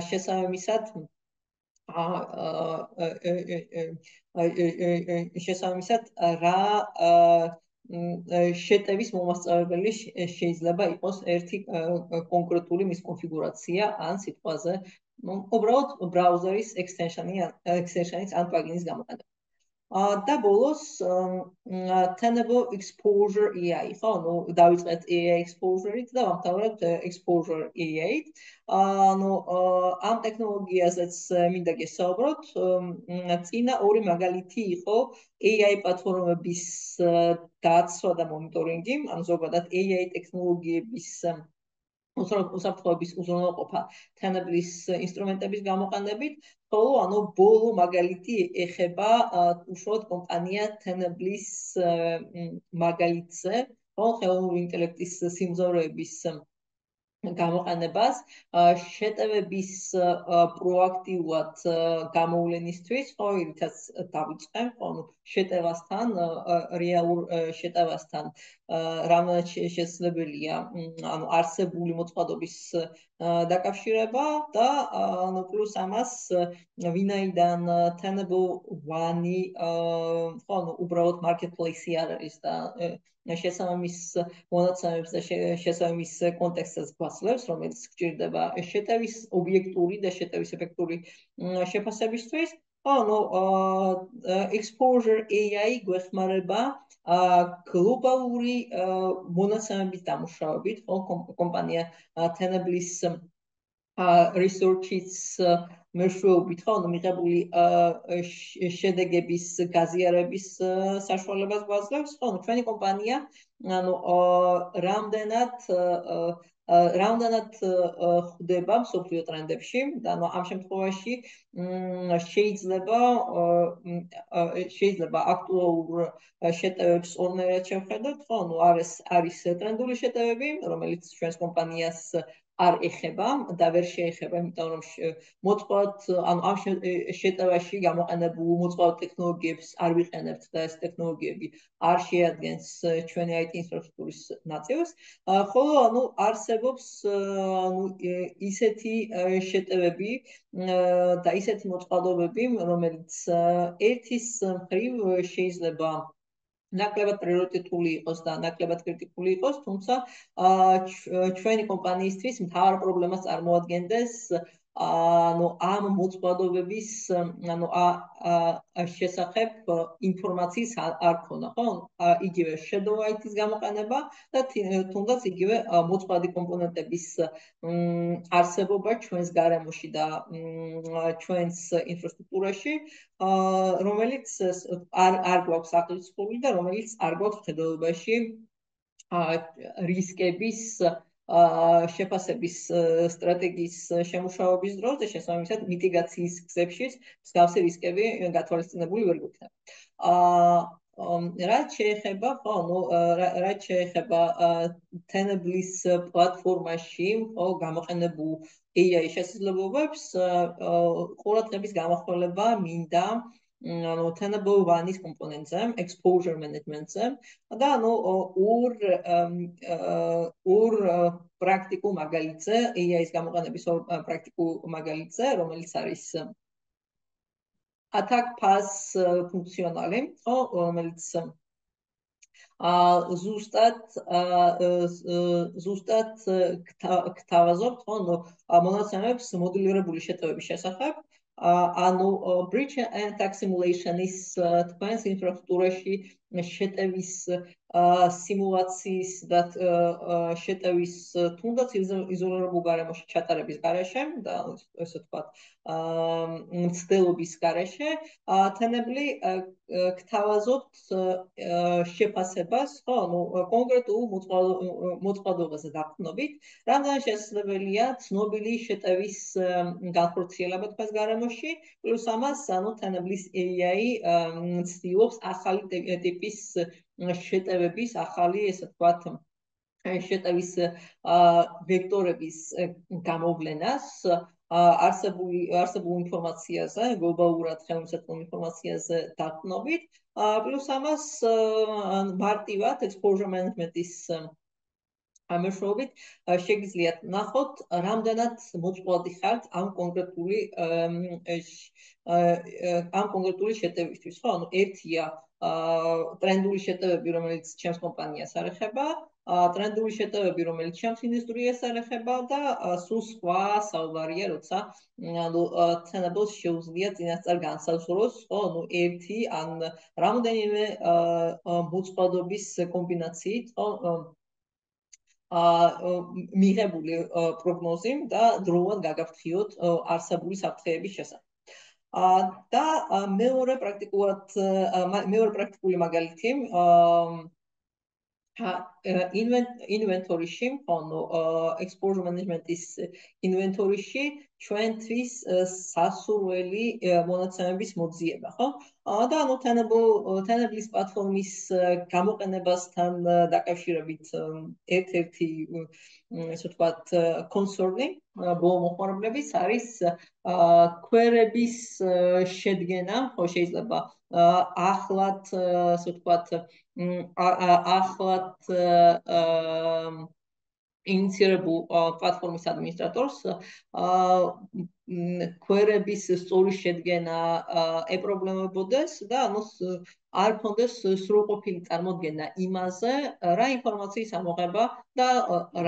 შესაბამისად რა შეტევის მომასწავლებელი შეიძლება იყოს ერთი კონკრეტული მის კონფიგურაცია ან სიტყვაზე უბრალოდ ბრაუზერის extension-ის ან პლაგინის გამოყენება. და ბოლოს Tenable Exposure AI, ხო, ну, დავიწყეთ AI Exposure-ით და ვამთავრებთ Exposure AI-ით. ანუ ამ ტექნოლოგიაზეც მინდა გესაუბროთ. წინა ორი მაგალითი იყო AI პლატფორმების დაცვა და მონიტორინგი, ანუ ზოგადად AI ტექნოლოგიების უსაფრთხოების უზრუნველყოფა Tenable-ის ინსტრუმენტების გამოყენებით, ხოლო ანუ ბოლო მაგალითი ეხება უშუალოდ კომპანია Tenable-ის მაგალითზე, ხო, ხელოვნური ინტელექტის სიმძლავრეების გამოყენებას შეტევების პროაქტიულად გამოვლენისთვის, ხო, რითაც დავიწყე, ხო, ну, შეტევასთან, რეალურ შეტევასთან რამდენად შესაძლებელია, ანუ არსებული მოწყობილობის დაკავშირება და ну, პლუს ამას ვინაიდან Tenable One-ი, ხო, ну, უბრალოდ marketplace-ი არ არის და შესაბამის მონაცემებს და შესაბამის კონტექსტს გვაძლევს, რომელიც გვჭირდება შეტევის ობიექტური და შეტევის ეფექტური შეფასებისთვის. exposure AI გვეხმარება გლობალური მონაცემების დამუშავებით, კომპანია Tenablis research-ის მეშვეობით, მიღებული შედეგების გაზიარების საშუალებას გვაძლევს, ჩვენი კომპანია, რამდენად ხვდება მსოფლიო ტრენდებში და ამ შემთხვევაში შეიძლება აქტუალურ შეტევებს ორნაირად შევხედოთ, არის ტრენდული შეტევები, რომელიც ჩვენს კომპანიას არ ეხება და ვერ შეეხება, იმიტომ რომ მოწყობილ ამ შეტევაში გამოყენებულ მოწყობილ ტექნოლოგიებს არ ვიყენებთ და ეს ტექნოლოგიები არ შეადგენს ჩვენი IT ინფრასტრუქტურის ნაწილს, ხოლო არსებობს ისეთი შეტევები და ისეთი მოწყობილობები, რომელიც ერთის მხრივ შეიძლება ნაკლებად პრიორიტეტული იყოს და ნაკლებად კრიტიკული იყოს, თუმცა ჩვენი კომპანიისთვის მთავარ პრობლემას წარმოადგენდეს ამ მოწყობილობების შესახებ ინფორმაციის არ ქონა, იგივე shadow IT-ის გამოყენება და თუნდაც იგივე მოწყობილი კომპონენტების არსებობა ჩვენს გარემოში და ჩვენს ინფრასტრუქტურაში, რომელიც არ გვაქვს აკრიტიკული და რომელიც არ გვაქვს მხედველობაში რისკების შეფასების სტრატეგიის შემუშავების დროს და შესაბამისად მიტიგაციის გზებში მსგავსი რისკები გათვალისწინებული ვერ გვექნება. რაც შეეხება Tenablis პლატფორმაში გამოყენებულ AI შესაძლებლობებს, ყურადღების გამახვილება მინდა Tenable One-ის კომპონენტზე, exposure management-ზე და ორ პრაქტიკულ მაგალითზე, AI-ის გამოყენების ორ პრაქტიკულ მაგალითზე, რომელიც არის attack path ფუნქციონალი, რომელიც ზუსტად გთავაზობთ მონაცემებს მოდულირებული შეტევების შესახებ, breach and attack simulation-ის თქვენს ინფრასტრუქტურაში შეტევის სიმულაციის და შეტევის თუნდაც იზოლირებულ გარემოში ჩატარების გარეშე და ესე ვთქვათ მცდელობის გარეშე Tenably გთავაზობთ შეფასებას, კონკრეტულ მოწყობილობაზე დაყრდნობით, რამდენად შესაძლებელია ცნობილი შეტევის განხორციელება თქვენს გარემოში, პლუს ამას Tenablis AI ცდილობს ახალი ტიპის შეტევების, ახალი, ესე ვთქვათ, შეტევის ვექტორების გამოვლენას არსებულ ინფორმაციაზე, გლობალურად ხელმისაწვდომ ინფორმაციაზე დაყრდნობით, პლუს ამას მარტივად exposure management-ის ამერშობით შეგიძლიათ ნახოთ, რამდენად მოწყობილ ხართ ამ კონკრეტული შეტევისთვის, ერთია ტრენდული შეტევები, რომელიც ჩემს კომპანიას არ ეხება, ტრენდული შეტევები, რომელიც ჩემს ინდუსტრიას არ ეხება და სულ სხვა საუბარია, როცა Tenablis შეუძლია წინასწარ განსაზღვროს, ერთი ან რამდენიმე მოწყობილობის კომბინაციით მიღებული პროგნოზი და დროულად გაგაფრთხილოთ არსებული საფრთხეების შესახებ. და მეორე პრაქტიკული მაგალითი ინვენტორიში, exposure management-ის ინვენტორიში ჩვენთვის სასურველი მონაცემების მოძიება, და Tenablis პლატფორმის გამოყენებასთან დაკავშირებით ერთ-ერთი, ესე ვთქვათ, კონსორნი ბოლო მოხმარებლების არის query-ების შედგენა, შეიძლება ახლად, ესე ვთქვათ, ახლად ინიციირებულ პლატფორმის ადმინისტრატორს query-ების სწორი შედგენა ეპრობლემებოდეს და არ ქონდეს სრულყოფილი წარმოდგენა იმაზე, რა ინფორმაციის ამოღება და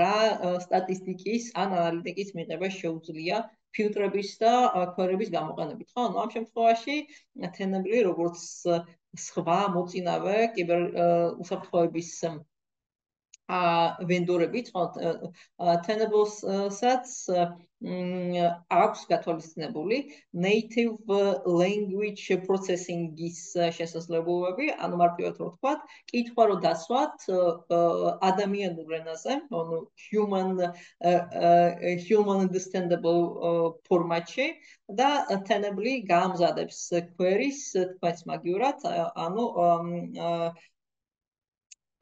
რა სტატისტიკის ან ანალიტიკის მიღება შეუძლია ფილტრების და ქვერების გამოყენებით. ხო, ამ შემთხვევაში თენებლი როგორც სხვა მოწინავე კიბერ უსაფრთხოების ვენდორებით, ხო, Tenable-საც აქვს გათვალისწინებული native language processing-ის შესაძლებლობები, ანუ მარტივად რო ვთქვათ, კითხვა რო დასვათ ადამიანურ ენაზე, ანუ human understandable ფორმატში და Tenable გაამზადებს queries თქვენს მაგივრად, ანუ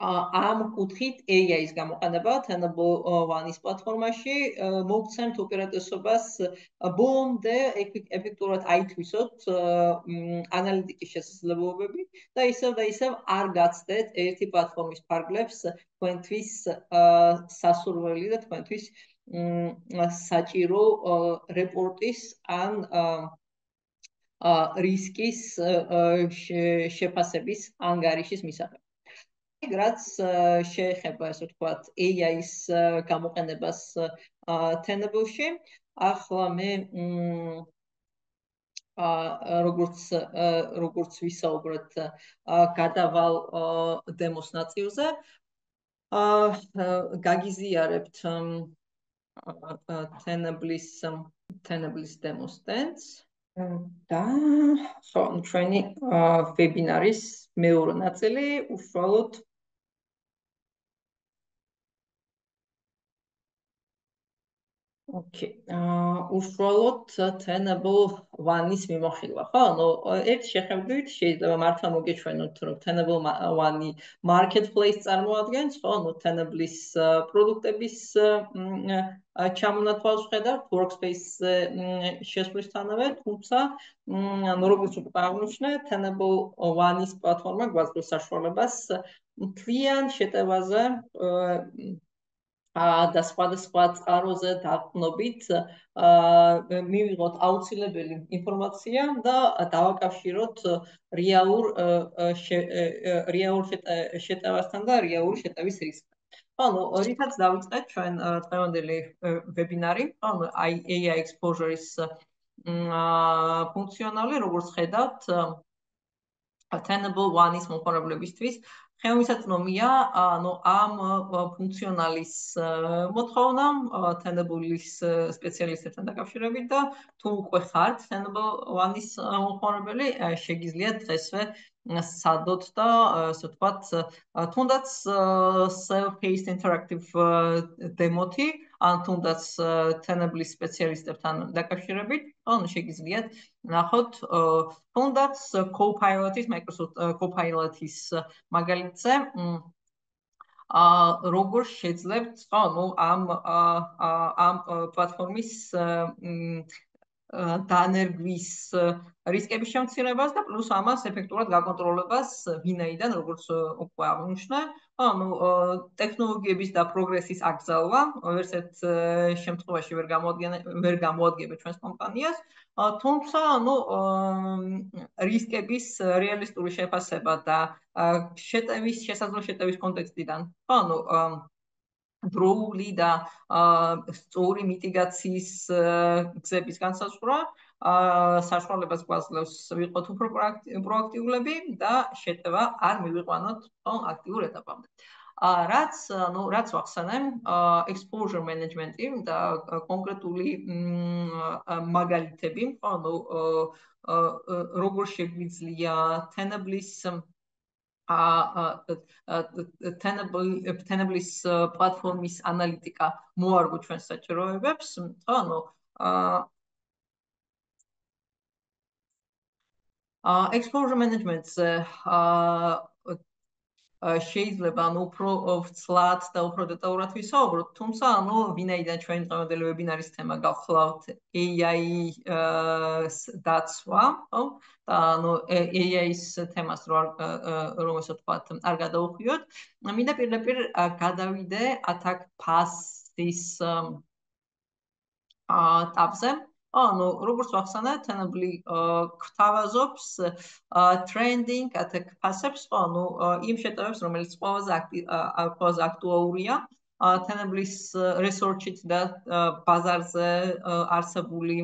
ამ კუთხით AI-ის გამოყენება Tenable One-ის პლატფორმაში მოგცემთ უპირატესობას ბოლომდე ეფექტურად აითვისოთ ანალიტიკის შესაძლებლობები და ისევ არ გაცდეთ ერთი პლატფორმის ფარგლებს თქვენთვის სასურველი და თქვენთვის საჭირო რეპორტის ან რისკის შეფასების ანგარიშის მისაღებ. რაც შეეხება, ასე ვთქვათ, AI-ის გამოყენებას Tenable-ში, ახლა მე როგორც ვისაუბრეთ, გადავალ დემოს ნაწილზე. გაგიზიარებთ Tenable-ის demo stance და ხო, ჩვენი ვებინარის მეორე ნაწილი უშუალოდ უშუალოდ Tenable One-ის მიმოხილვა, ხო? ანუ ერთ შეხედვით შეიძლება მართლა მოგეჩვენოთ, რომ Tenable One-ი marketplace წარმოადგენს, ხო? ანუ Tenable-ის პროდუქტების ჩამონათვალს ვხედავთ workspace-ზე შესვლისთანავე, თუმცა ანუ როგორც უკვე აღნიშნე, Tenable One-ის პლატფორმა გვაძლევს საშუალებას მთლიან შეტევაზე და სხვადასხვა წყაროზე დაყრდნობით მივიღოთ აუცილებელი ინფორმაცია და დავაკავშიროთ რეალურ შეტევასთან და რეალური შეტევის რისკთან. ანუ რითაც დავიწყეთ ჩვენ დღევანდელი ვებინარი, ანუ AI exposure-ის ფუნქციონალი, როგორც ხედავთ, Tenable One-ის მომხმარებლებისთვის ხელმისაწვდომია, ანუ ამ ფუნქციონალის მოთხოვნა Tenable-ის სპეციალისტებთან დაკავშირებით და თუ უკვე ხართ Tenable One-ის მომხმარებელი, შეგიძლიათ დღესვე სადოთ და ასე ვთქვათ, თუნდაც self-paced interactive demo-თი, ან თუნდაც Tenable-ის სპეციალისტებთან დაკავშირებით, ანუ შეგიძლიათ ნახოთ თუნდაც Copilot-ის, Microsoft Copilot-ის მაგალითზე, როგორ შეძლებთ, ანუ ამ პლატფორმის დანერგვის რისკების შემცირებას და პლუს ამას ეფექტურად გაკონტროლებას ვინაიდან, როგორც უკვე აღნიშნე, ანუ ტექნოლოგიების და პროგრესის აკრძალვა ვერც ერთ შემთხვევაში ვერ გამოადგენთ ჩვენს კომპანიას, თუმცა ანუ რისკების რეალისტური შეფასება და შესაძლო შეტევის კონტექსტიდან, ანუ დროული და სწორი მიტიგაციის გზების განსაზღვრა საშუალებას გვაძლევს ვიყოთ უფრო პროაქტიულები და შეტევა არ მივიყვანოთ აქტიურ ეტაპამდე. რაც ვახსენე, exposure management-ი და კონკრეტული მაგალითები, ანუ როგორ შეგვიძლია Tenable-ის Tenable-ის პლატფორმის ანალიტიკა მოარგო ჩვენს საჭიროებებს, ანუ exposure management-ზე შეიძლება უფრო ვცლად და უფრო დეტალურად ვისაუბროთ, თუმცა ანუ ვინაიდან ჩვენი დღევანდელი ვებინარის თემა გავხსნათ AI-ის დაცვა, ხო? და ანუ AI-ის თემას რომ ასე ვთქვათ, არ გადავუხვიოთ, მინდა პირდაპირ გადავიდე Attack Path-ის ტაბზე. ანუ როგორც ვახსენე, Tenable გვთავაზობს trending attack paths-ებს, ანუ იმ შეტევებს, რომელიც ყველაზე აქტუალურია თენებლის რესორჩით და ბაზარზე არსებული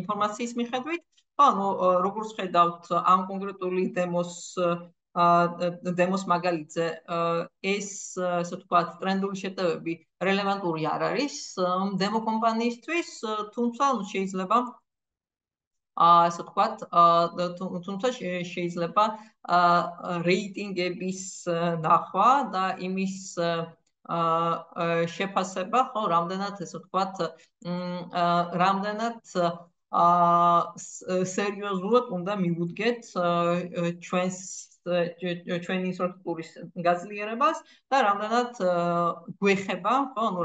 ინფორმაციის მიხედვით. ანუ როგორც ხედავთ ამ კონკრეტული დემოს მაგალითზე ეს ასე ვთქვათ ტრენდული შეტევები რელევანტური არ არის დემო კომპანიისთვის, თუმცა შეიძლება ასე ვთქვათ, თუმცა შეიძლება რეიტინგების ნახვა და იმის შეფასება, ხო, რამდენად ასე ვთქვათ, რამდენად სერიოზულად უნდა მივუდგეთ ჩვენი ინფრასტრუქტურის გაძლიერებას და რამდენად გვეხება, ხო, ანუ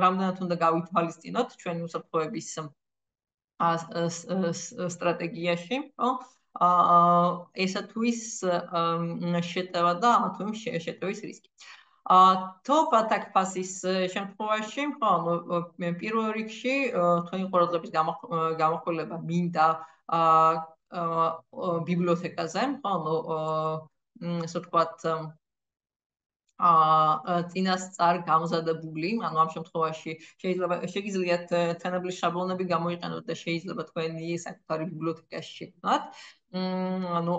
რამდენად უნდა გავითვალისწინოთ ჩვენი უსაფრთხოების სტრატეგიაში, ხო? ესა თუ ის შეტევა და ამა თუ იმ შეტევის რისკი. Top attack passes შემთხვევაში, ხო, ანუ პირველ რიგში თქვენი ყურადღების გამახვილება მინდა ბიბლიოთეკაზე, ხო, ანუ ასე ვთქვათ წინასწარ გამზადებული, ანუ ამ შემთხვევაში შეგიძლიათ თენებლის შაბლონები გამოიყენოთ და შეიძლება თქვენი საკუთარი ბიბლიოთეკა შექმნათ. ანუ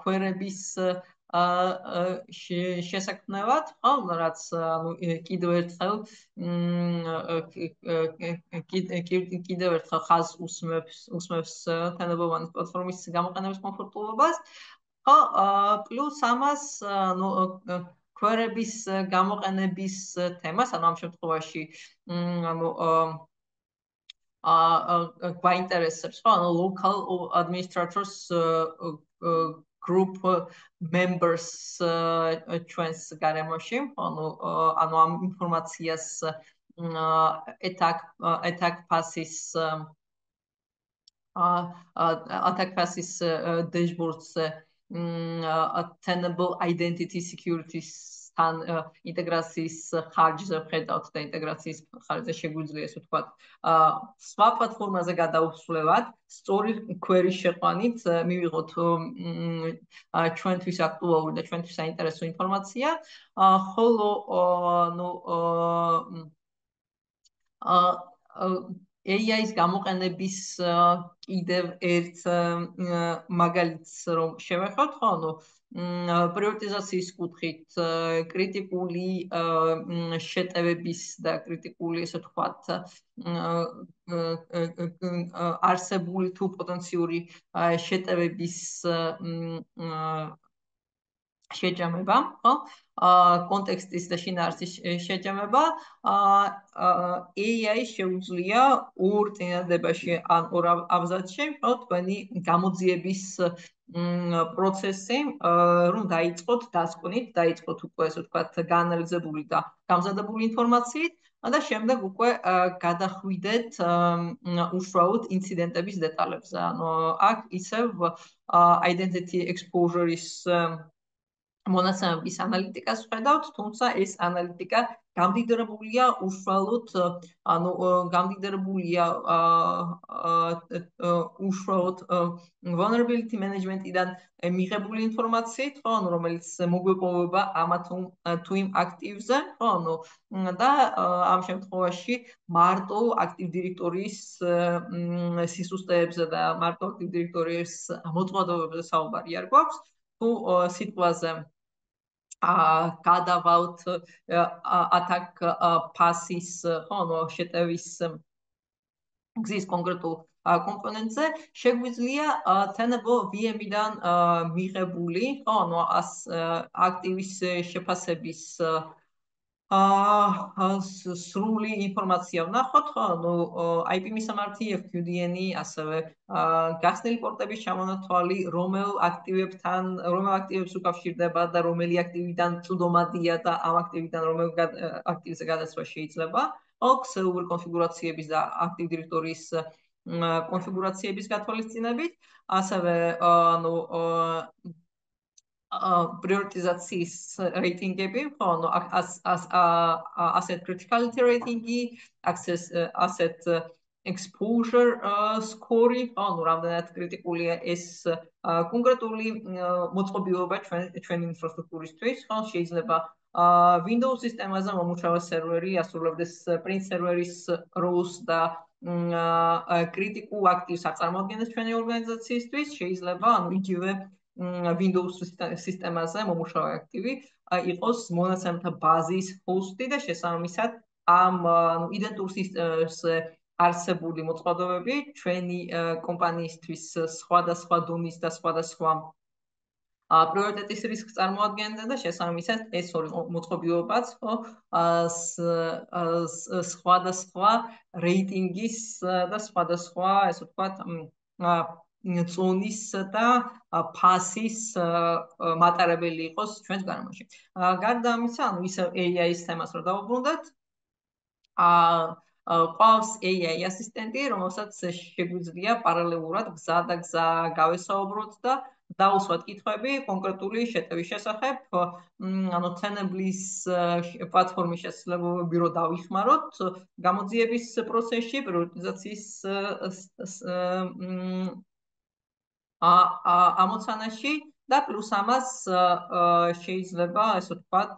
კვერების შესაქმნელად, ხო, რაც ანუ კიდევ ერთხელ ხაზს უსმევს თანაბოვანი პლატფორმის გამოყენების კომფორტულობას. ხო, პლუს ამას, ანუ კვერების გამოყენების თემას, ანუ ამ შემთხვევაში, ანუ გვაინტერესებს, ხო, ანუ local administrators group members ჩვენს გარემოში, ანუ ამ ინფორმაციას attack passes dashboards-ზე tenable identity security-თან ინტეგრაციის ხარჯზე ვხედავთ და ინტეგრაციის ხარჯზე შეგვიძლია ასე ვთქვათ სხვა პლატფორმაზე გადაუსვლელად სწორი query-ის შეყვანით მივიღოთ ჩვენთვის აქტუალური და ჩვენთვის საინტერესო ინფორმაცია, ხოლო AI-ის გამოყენების კიდევ ერთ მაგალითს რომ შევეხოთ, ხო, ანუ პრიორიტიზაციის კუთხით კრიტიკული შეტევების და კრიტიკული, ასე ვთქვათ, არსებული თუ პოტენციური შეტევების შეჯამება, ხო? კონტექსტის და შინაარსის შეჯამება AI შეუძლია ორ წინადადებაში ან ორ აბზაცში, ხო, თქვენი გამოძიების პროცესი, რომ დაიწყოთ დასკვნით, დაიწყოთ უკვე ასე ვთქვათ გაანალიზებული და გამზადებული ინფორმაციით და შემდეგ უკვე გადახვიდეთ უშუალოდ ინციდენტების დეტალებზე. ანუ აქ ისევ identity exposure-ის მონაცემების ანალიტიკას ვხედავთ, თუმცა ეს ანალიტიკა გამდიდრებულია უშუალოდ, ანუ გამდიდრებულია უშუალოდ vulnerability management-იდან მიღებული ინფორმაციით, ხო, ანუ რომელიც მოგვეპოვება ამა თუ იმ აქტივზე, ხო, ანუ და ამ შემთხვევაში მარტო აქტივ დირექტორიის სისუსტეებზე და მარტო აქტივ დირექტორიის მოწმობებზე საუბარი არ გვაქვს, თუ სიტყვაზე გადავალთ attack passes, ხო, ანუ შეტევის გზის კონკრეტულ კომპონენტზე, შეგვიძლია თენებო VM-დან მიღებული, ხო, ანუ აქტივის შეფასების სრული ინფორმაცია ვნახოთ, ხო, ანუ IP მისამართი, FQDN-ი, ასევე გახსნილი პორტების ჩამონათვალი, რომელ აქტივებს უკავშირდება და რომელი აქტივიდან წვდომადია და ამ აქტივიდან რომელ აქტივზე გადასვლა შეიძლება, ხო, ქსელური კონფიგურაციების და აქტივ დირექტორიის კონფიგურაციების გათვალისწინებით, ასევე ანუ პრიორიტიზაციის რეიტინგები, ხო, ანუ აქ asset criticality რეიტინგი, asset exposure score, ანუ რამდენად კრიტიკულია ეს კონკრეტული მოწყობილობა ჩვენი ინფრასტრუქტურისთვის, ხო, შეიძლება Windows სისტემაზე მომუშავე სერვერი ასრულებდეს print server-ის როლს და კრიტიკულ აქტივს აწარმოადგენს ჩვენი ორგანიზაციისთვის, შეიძლება ანუ იგივე Windows სისტემაზე მომუშავე აქტივი იყოს მონაცემთა ბაზის ჰოსტი და შესაბამისად ამ იდენტურ სისტემებზე არსებული მოწყობილობები ჩვენი კომპანიისთვის სხვადასხვა დონის და სხვადასხვა პრიორიტეტის რისკს წარმოადგენდა და შესაბამისად ეს ორი მოწყობილობაც სხვადასხვა რეიტინგის და სხვადასხვა ესე ვთქვათ ზონის და ფასის მატარებელი იყოს ჩვენს გარემოში. გარდა ამისა, ანუ ისევ AI-ის თემას რო დავუბრუნდეთ, ყავს AI ასისტენტი, რომელსაც შეგვიძლია პარალელურად გზა და გზა გავესაუბროთ და დაუსვათ კითხვები კონკრეტული შეტევის შესახებ, ანუ თენებლის პლატფორმის შესაძლებლობები რო დავიხმაროთ გამოძიების პროცესში, პრიორიტიზაციის ამოცანაში და პლუს ამას შეიძლება ესე ვთქვათ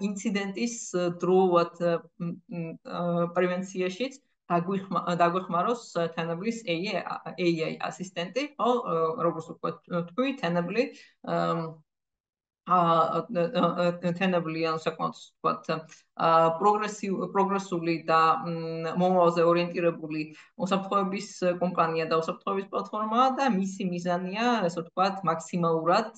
ინციდენტის დროულად პრევენციაშიც დაგვეხმაროს თენებლის AI ასისტენტი, ხო, როგორც ვთქვი, თენებლი ანუ საკმაოდ ვთქვათ პროგრესული და მომავალზე ორიენტირებული უსაფრთხოების კომპანია და უსაფრთხოების პლატფორმაა და მისი მიზანია, ასე ვთქვათ, მაქსიმალურად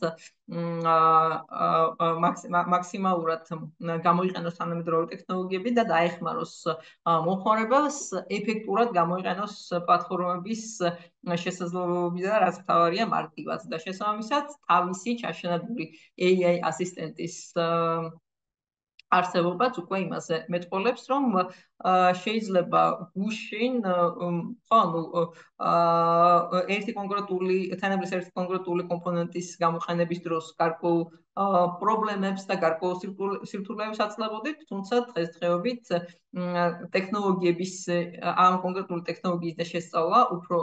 გამოიყენოს თანამედროვე ტექნოლოგიები და დაეხმაროს მომხმარებელს ეფექტურად გამოიყენოს პლატფორმების შესაძლებლობები და რაც მთავარია მარტივად და შესაბამისად თავისი ჩაშენებული AI ასისტენტის არსებობაც უკვე იმაზე მეტყოლებს, რომ შეიძლება გუშინ, ხო, ანუ თენებლის ერთი კონკრეტული კომპონენტის გამოყენების დროს გარკვეულ პრობლემებს და გარკვეულ სირთულეებს აწყდებოდით, თუმცა დღესდღეობით ტექნოლოგიების ამ კონკრეტული ტექნოლოგიის და შესწავლა უფრო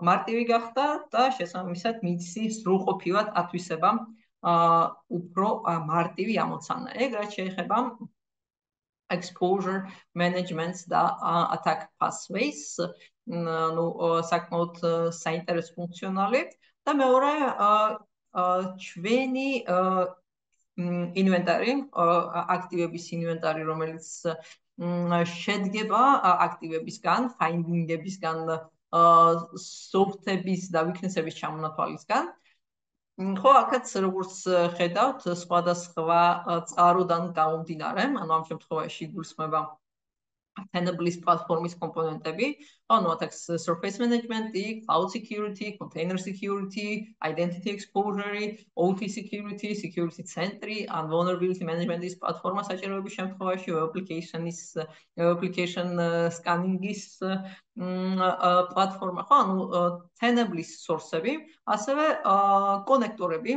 მარტივი გახდა და შესაბამისად მის სრულყოფილად ათვისება უფრო მარტივი ამოცანა. ეგრეთ შეეხება exposure management და attack pathways, ну, საკმაოდ საინტერესო ფუნქციონალი და მეორე ჩვენი ინვენტარი, აქტივების ინვენტარი, რომელიც შედგება აქტივებისგან, ფაინდინგებისგან, softების და weakness-ების ჩამონათვალისგან. ხო, აქაც როგორც ხედავთ, სხვადასხვა წყაროდან გამომდინარე, ანუ ამ შემთხვევაში გულისხმება თენებლის პლატფორმის კომპონენტები, ანუ აქ surface management-ი, cloud security, container security, identity exposure, OT security, security centri, and vulnerability management-ის პლატფორმა საჭიროების შემთხვევაში, application scanning-ის პლატფორმა, ხო, ანუ თენებლის სორსები, ასევე კონექტორები,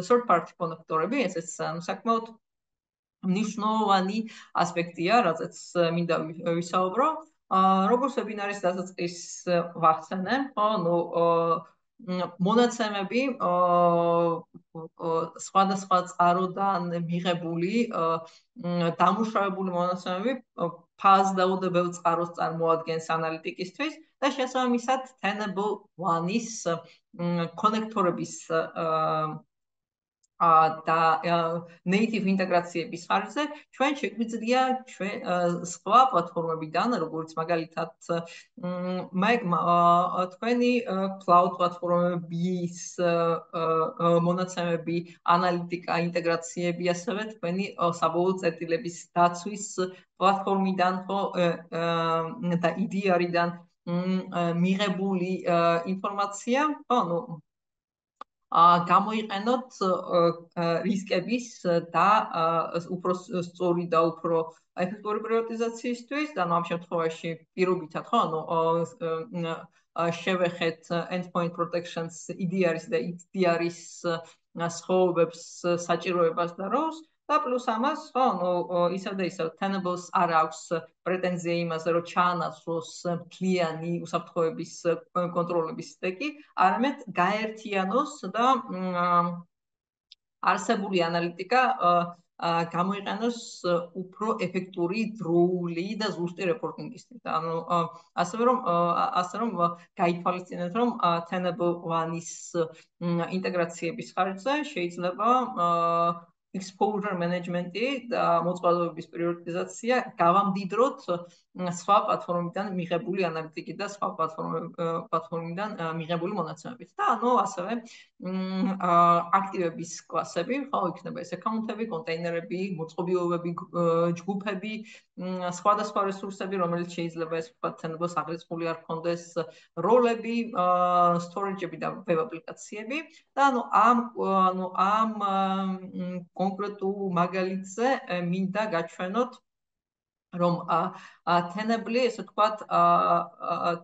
third party კონექტორები, ესეც საკმაოდ მნიშვნელოვანი ასპექტია, რაზეც მინდა ვისაუბრო. როგორც ვებინარის დასაწყის ვახსენე, ხო, ну, მონაცემები სხვადასხვა წყაროდან მიღებული დამუშავებული მონაცემები ფაზდაუდებელ წყაროს წარმოადგენს ანალიტიკისთვის და შესაბამისად Tenable One-ის კონექტორების და native ინტეგრაციების ხარჯზე ჩვენ შეგვიძლია სხვა პლატფორმებიდან, როგორც მაგალითად თქვენი cloud პლატფორმების მონაცემები, ანალიტიკა, ინტეგრაციები, ასევე თქვენი საბოლოო წერტილების დაცვის პლატფორმიდან და EDR-დან მიღებული ინფორმაცია, ანუ გამოიყენოთ რისკების და უფრო სწორი და უფრო ეფექტური პრიორიტიზაციისთვის და ამ შემთხვევაში პირობითად, ხო, ანუ შევეხეთ endpoint protections EDR-ის და XDR-ის სხვაობებს, საჭიროებას და როლს და და პლუს ამას, ხო, ისევ და ისევ Tenable-ს არ აქვს პრეტენზია იმაზე, რომ ჩაანაცვლოს მთლიანი უსაფრთხოების კონტროლების სტეკი, არამედ გაერთიანოს და არსებული ანალიტიკა გამოიყენოს უფრო ეფექტური, დროული და ზუსტი რეპორტინგისთვის. ანუ ასე რომ გაითვალისწინეთ, რომ Tenable One-ის ინტეგრაციების ხარჯზე შეიძლება exposure management-ი და მოწყობილობების პრიორიტიზაცია გავამდიდროთ სხვა პლატფორმიდან მიღებული ანალიტიკით და სხვა პლატფორმიდან მიღებული მონაცემებით. და ასევე აქტივების კლასები, ხო, იქნება ეს აკაუნტები, კონტეინერები, მოწყობილობები, ჯგუფები, სხვადასხვა რესურსები, რომელიც შეიძლება ეს Tenable-ს აღრიცხული არ ჰქონდეს, როლები, storage-ები და web აპლიკაციები და ამ კონკრეტულ მაგალითზე მინდა გაჩვენოთ რომ Tenable, ესე ვთქვათ,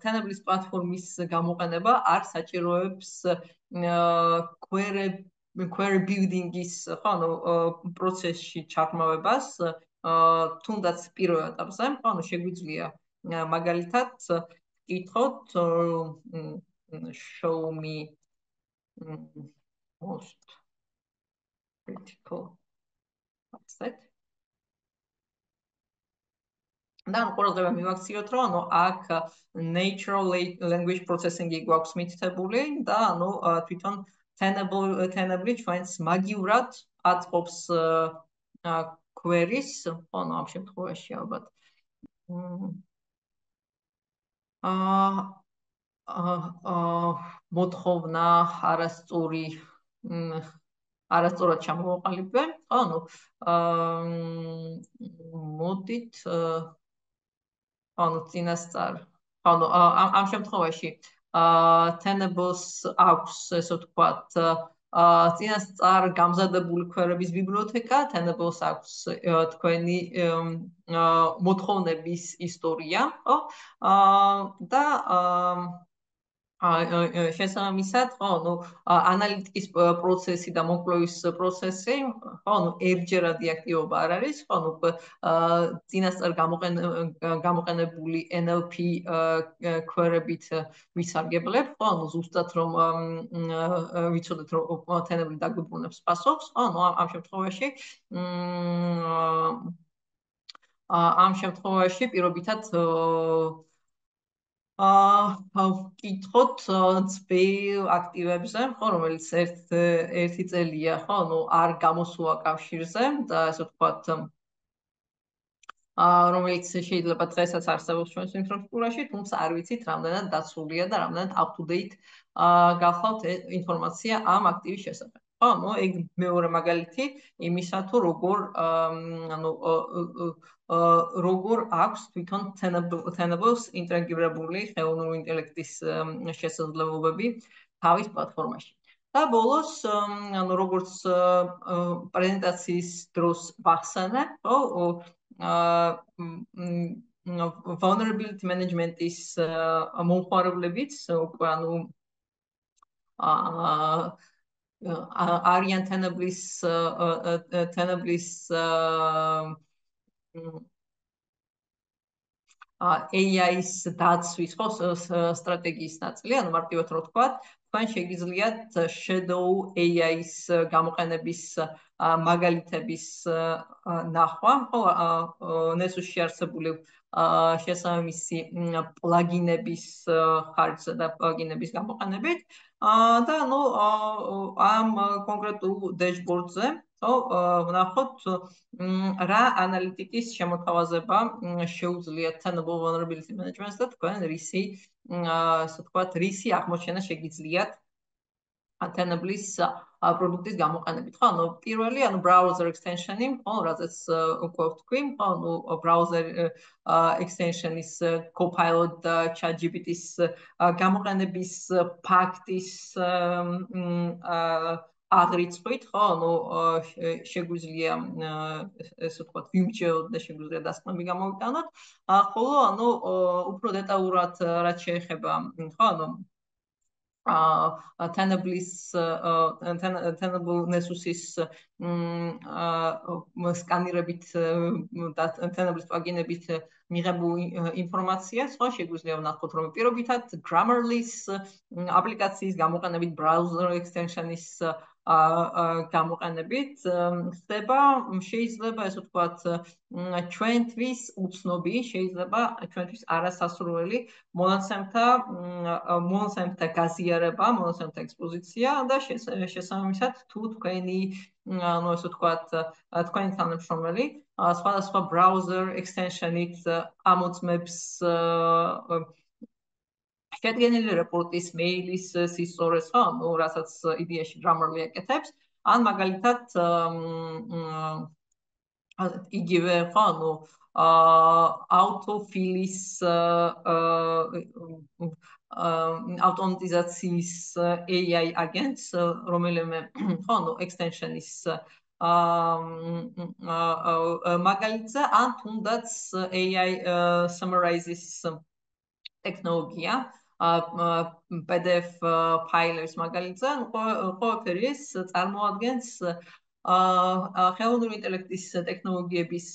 Tenable-ის პლატფორმის გამოყენება არ საჭიროებს query building-ის, ხო, პროცესში ჩართმავებას, თუნდაც პირველ ეტაპზე, ხო, შეგვიძლია მაგალითად ვკითხოთ show me most critical asset. და ყურადღება მივაქციოთ, რომ აქ natural language processing-ი გვაქვს მითითებული და თვითონ Tenable ჩვენს მაგივრად აწყობს queries, ხო, ამ შემთხვევაში ალბათ მოთხოვნა არასწორად ჩამოვაყალიბე, ხო, მოდით წინასწარ, ხო, ამ შემთხვევაში Tenable-ს აქვს, ესე ვთქვათ, წინასწარ გამზადებული query-ების ბიბლიოთეკა, Tenable-ს აქვს თქვენი მოთხოვნების ისტორია, ხო, და შესაბამისად, ხო, ანალიტიკის პროცესი და მოკვლევის პროცესი, ხო, ერთჯერადი აქტივობა არ არის, ხო, წინასწარ გამოყენებული NLP query-ებით ვისარგებლებ, ხო, ზუსტად რომ ვიცოდეთ, რომ Tenable დაგვიბრუნებს პასუხს, ხო, ამ შემთხვევაში პირობითად ვკითხოთ ძველ აქტივებზე, ხო, რომელიც ერთი წელია, ხო, არ გამოსულა კავშირზე და ასე ვთქვათ, რომელიც შეიძლება დღესაც არსებობს ჩვენს ინფრასტრუქტურაში, თუმცა არ ვიცით, რამდენად დაცულია და რამდენად up to date გახლავთ ინფორმაცია ამ აქტივის შესახებ. ხო, ეგ მეორე მაგალითი იმისა, თუ როგორ აქვს თვითონ Tenable-ს ინტეგრირებული ხელოვნური ინტელექტის შესაძლებლობები თავის პლატფორმაში. და ბოლოს, როგორც პრეზენტაციის დროს ვახსენე, ხო, vulnerability management-ის მომხმარებლებიც უკვე არიან Tenable-ის AI-ის დაცვის, ხო, სტრატეგიის ნაწილი, მარტივად რო ვთქვათ, თქვენ შეგიძლიათ Shadow AI-ის გამოყენების მაგალითების ნახვა, ხო, NESUS-ში არსებული შესაბამისი პლაგინების ხარჯზე და პლაგინების გამოყენებით და ამ კონკრეტულ დეშბორდზე, ხო, ვნახოთ რა ანალიტიკის შემოთავაზება შეუძლიათ Tenable vulnerability management-ს და თქვენ რისი, ასე ვთქვათ, რისი აღმოჩენა შეგიძლიათ Tenable-ის პროდუქტის გამოყენებით, ხო, პირველი, browser extension-ი, ხო, რაზეც უკვე ვთქვი, ხო, browser extension-ის Copilot და ChatGPT-ის გამოყენების ფაქტის აღრიცხვით, ხო, შეგვიძლია ესე ვთქვათ, ვიმსჯელოთ და შეგვიძლია დასკვნები გამოვიტანოთ, ხოლო უფრო დეტალურად რაც შეეხება, ხო, Tenable Nessus-ის სკანირებით და Tenable-ის პლაგინებით მიღებული ინფორმაციას, ხო, შეგვიძლია ვნახოთ, რომ პირობითად Grammarly-ის აპლიკაციის გამოყენებით, browser extension-ის გამოყენებით ხდება, შეიძლება ესე ვთქვათ, ჩვენთვის უცნობი, შეიძლება ჩვენთვის არასასურველი მონაცემთა გაზიარება, მონაცემთა ექსპოზიცია და შესაბამისად თუ თქვენი, ну, ესე ვთქვათ, თქვენი თანამშრომელი სხვადასხვა browser extension-ით ამოწმებს შედგენილი რეპორტის, მეილის სისწორეს, ხო, ну, რასაც იდეაში Grammarly აკეთებს, ან მაგალითად იგივე, ხო, ну, autofill-ის ავტომატიზაციის AI agents, რომელიმე, ხო, ну, extension-ის მაგალითზე, ან თუნდაც AI summarize-ის ტექნოლოგია, PDF ფაილების მაგალითზე, ყველაფერი ეს წარმოადგენს ხელოვნური ინტელექტის ტექნოლოგიების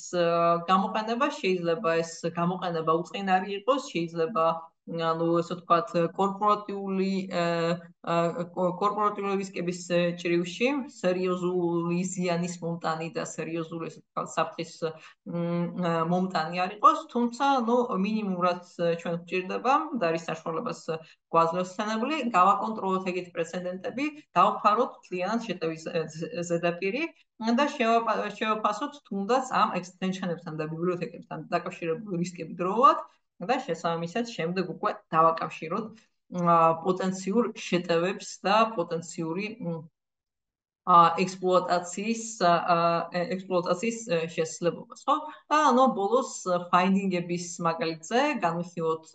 გამოყენება, შეიძლება ეს გამოყენება უწყინარი იყოს, შეიძლება, ну, ესე ვთქვათ, კორპორატიული რისკების ჭრილში, სერიოზული ზიანის მომტანი და სერიოზული, ესე ვთქვათ, საფრთხის მომტანი არ იყოს, თუმცა, ну, მინიმუმად ჩვენ გვჭირდება და არის საშუალებას გვაძლევს Tenable, გავაკონტროლოთ ეგეთი პრეცედენტები, დავფაროთ მთლიანად შეტევის ზედაპირი და შევაფასოთ თუნდაც ამ extension-ებთან და ბიბლიოთეკებთან დაკავშირებული რისკები დროულად და შესაბამისად შემდეგ უკვე დავაკავშიროთ პოტენციურ შეტევებს და პოტენციური ექსპლუატაციის შესაძლებლობას, ხო? და ანუ ბოლოს ფაინდინგების მაგალითზე განვიხილოთ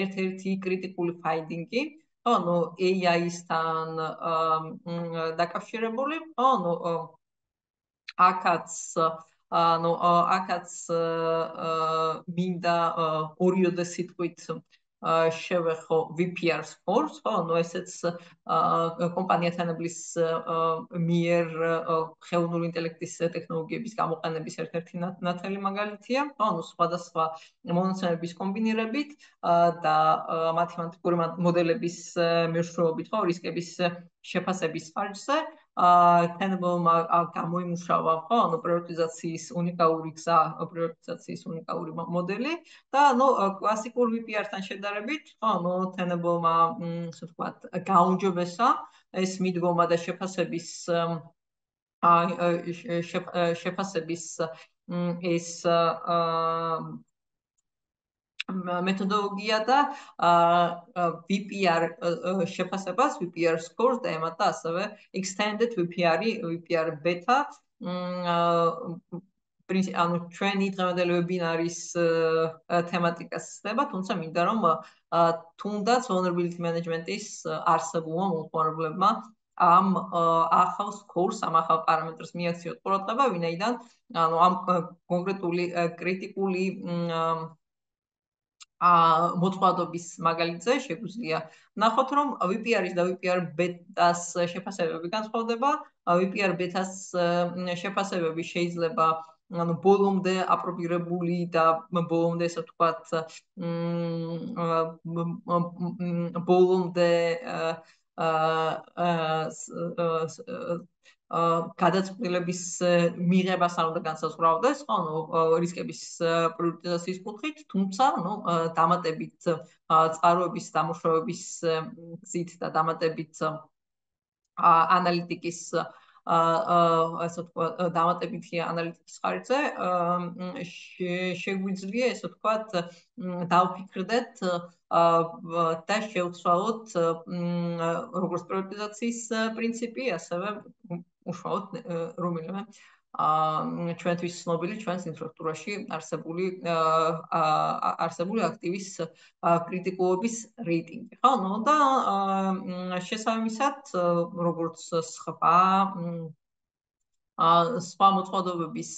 ერთ-ერთი კრიტიკული ფაინდინგი, ხო, ну, AI-ისთან დაკავშირებული, ხო, ну, აქაც მინდა ორიოდე სიტყვით შევეხო VPR scores, ხო, ну, ესეც კომპანია Tenable-ის მიერ ხელოვნური ინტელექტის ტექნოლოგიების გამოყენების ერთ-ერთი ნათელი მაგალითია, ხო, ну, სხვადასხვა მონაცემების კომბინირებით და მათემატიკური მოდელების მეშვეობით, ხო, რისკების შეფასების ხარჯზე Tenable-მა გამოიმუშავა, ხო, ну, პრიორიტიზაციის უნიკალური გზა, პრიორიტიზაციის უნიკალური მოდელი და, ну, კლასიკურ VPR-თან შედარებით, ხო, ну, Tenable-მა, ასე ვთქვათ, გააუმჯობესა ეს მიდგომა და შეფასების ეს მეთოდოლოგია და VPR შეფასებას, VPR scores და ემატა ასევე extended VPR beta. ანუ ჩვენი დღევანდელი ვებინარის თემატიკას ხდება, თუმცა მინდა რომ თუნდაც vulnerability management-ის არსებულმა მომხმარებლებმა ამ ახალ scores, ამ ახალ პარამეტრს მიაქციოთ ყურადღება, ვინაიდან ანუ ამ კონკრეტული კრიტიკული მოწყობილობის მაგალითზე შეგვიძლია ნახოთ, რომ VPR-ის და VPR beta-s შეფასებები განსხვავდება. VPR beta-s შეფასებები შეიძლება ანუ ბოლომდე აპრობირებული და ბოლომდე, ესე ვთქვათ, ბოლომდე გადაწყვეტილების მიღებას არ უნდა განსაზღვრავდეს, ხო, ну, რისკების პრიორიტიზაციის კუთხით, თუმცა, ну, დამატებით წყაროების დამუშავების გზით და დამატებით ანალიტიკის ასე ვთქვათ, დამატებითი ანალიტიკის ხარჯზე შეგვიძლია, ესე ვთქვათ, დავფიქრდეთ და შევცვალოთ როგორც პრიორიტიზაციის პრინციპი, ასევე უშუალოდ რომელიმე ჩვენთვის ცნობილი ჩვენს ინფრასტრუქტურაში არსებული აქტივის კრიტიკულობის რეიტინგი, ხო, ну, და შესაბამისად, როგორც სხვა მოწყობილობების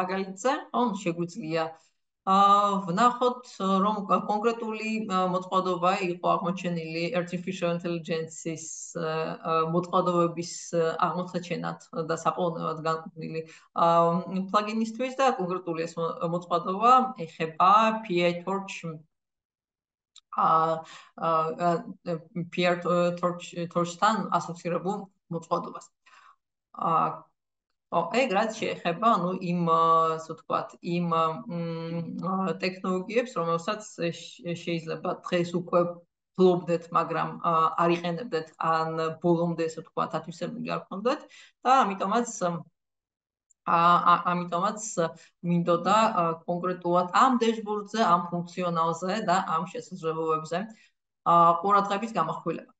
მაგალითზე, ხო, შეგვიძლია ვნახოთ, რომ კონკრეტული მოწყობილობა იყო აღმოჩენილი artificial intelligence-ის მოწყობილობების აღმოჩენად და საყოველთაოდ განკუთვნილი პლაგინისთვის და კონკრეტული ეს მოწყობილობა ეხება PyTorch PyTorch-თან ასოცირებულ მოწყობილობას. ეგ რაც შეეხება, იმ ასე ვთქვათ, იმ ტექნოლოგიებს, რომელსაც შეიძლება დღეს უკვე ფლობდეთ, მაგრამ არ იყენებდეთ, ან ბოლომდე ასე ვთქვათ, ათვისებული არ ქონდეთ და ამიტომაც მინდოდა კონკრეტულად ამ დეშბორდზე, ამ ფუნქციონალზე და ამ შესაძლებლობებზე ყურადღების გამახვილება.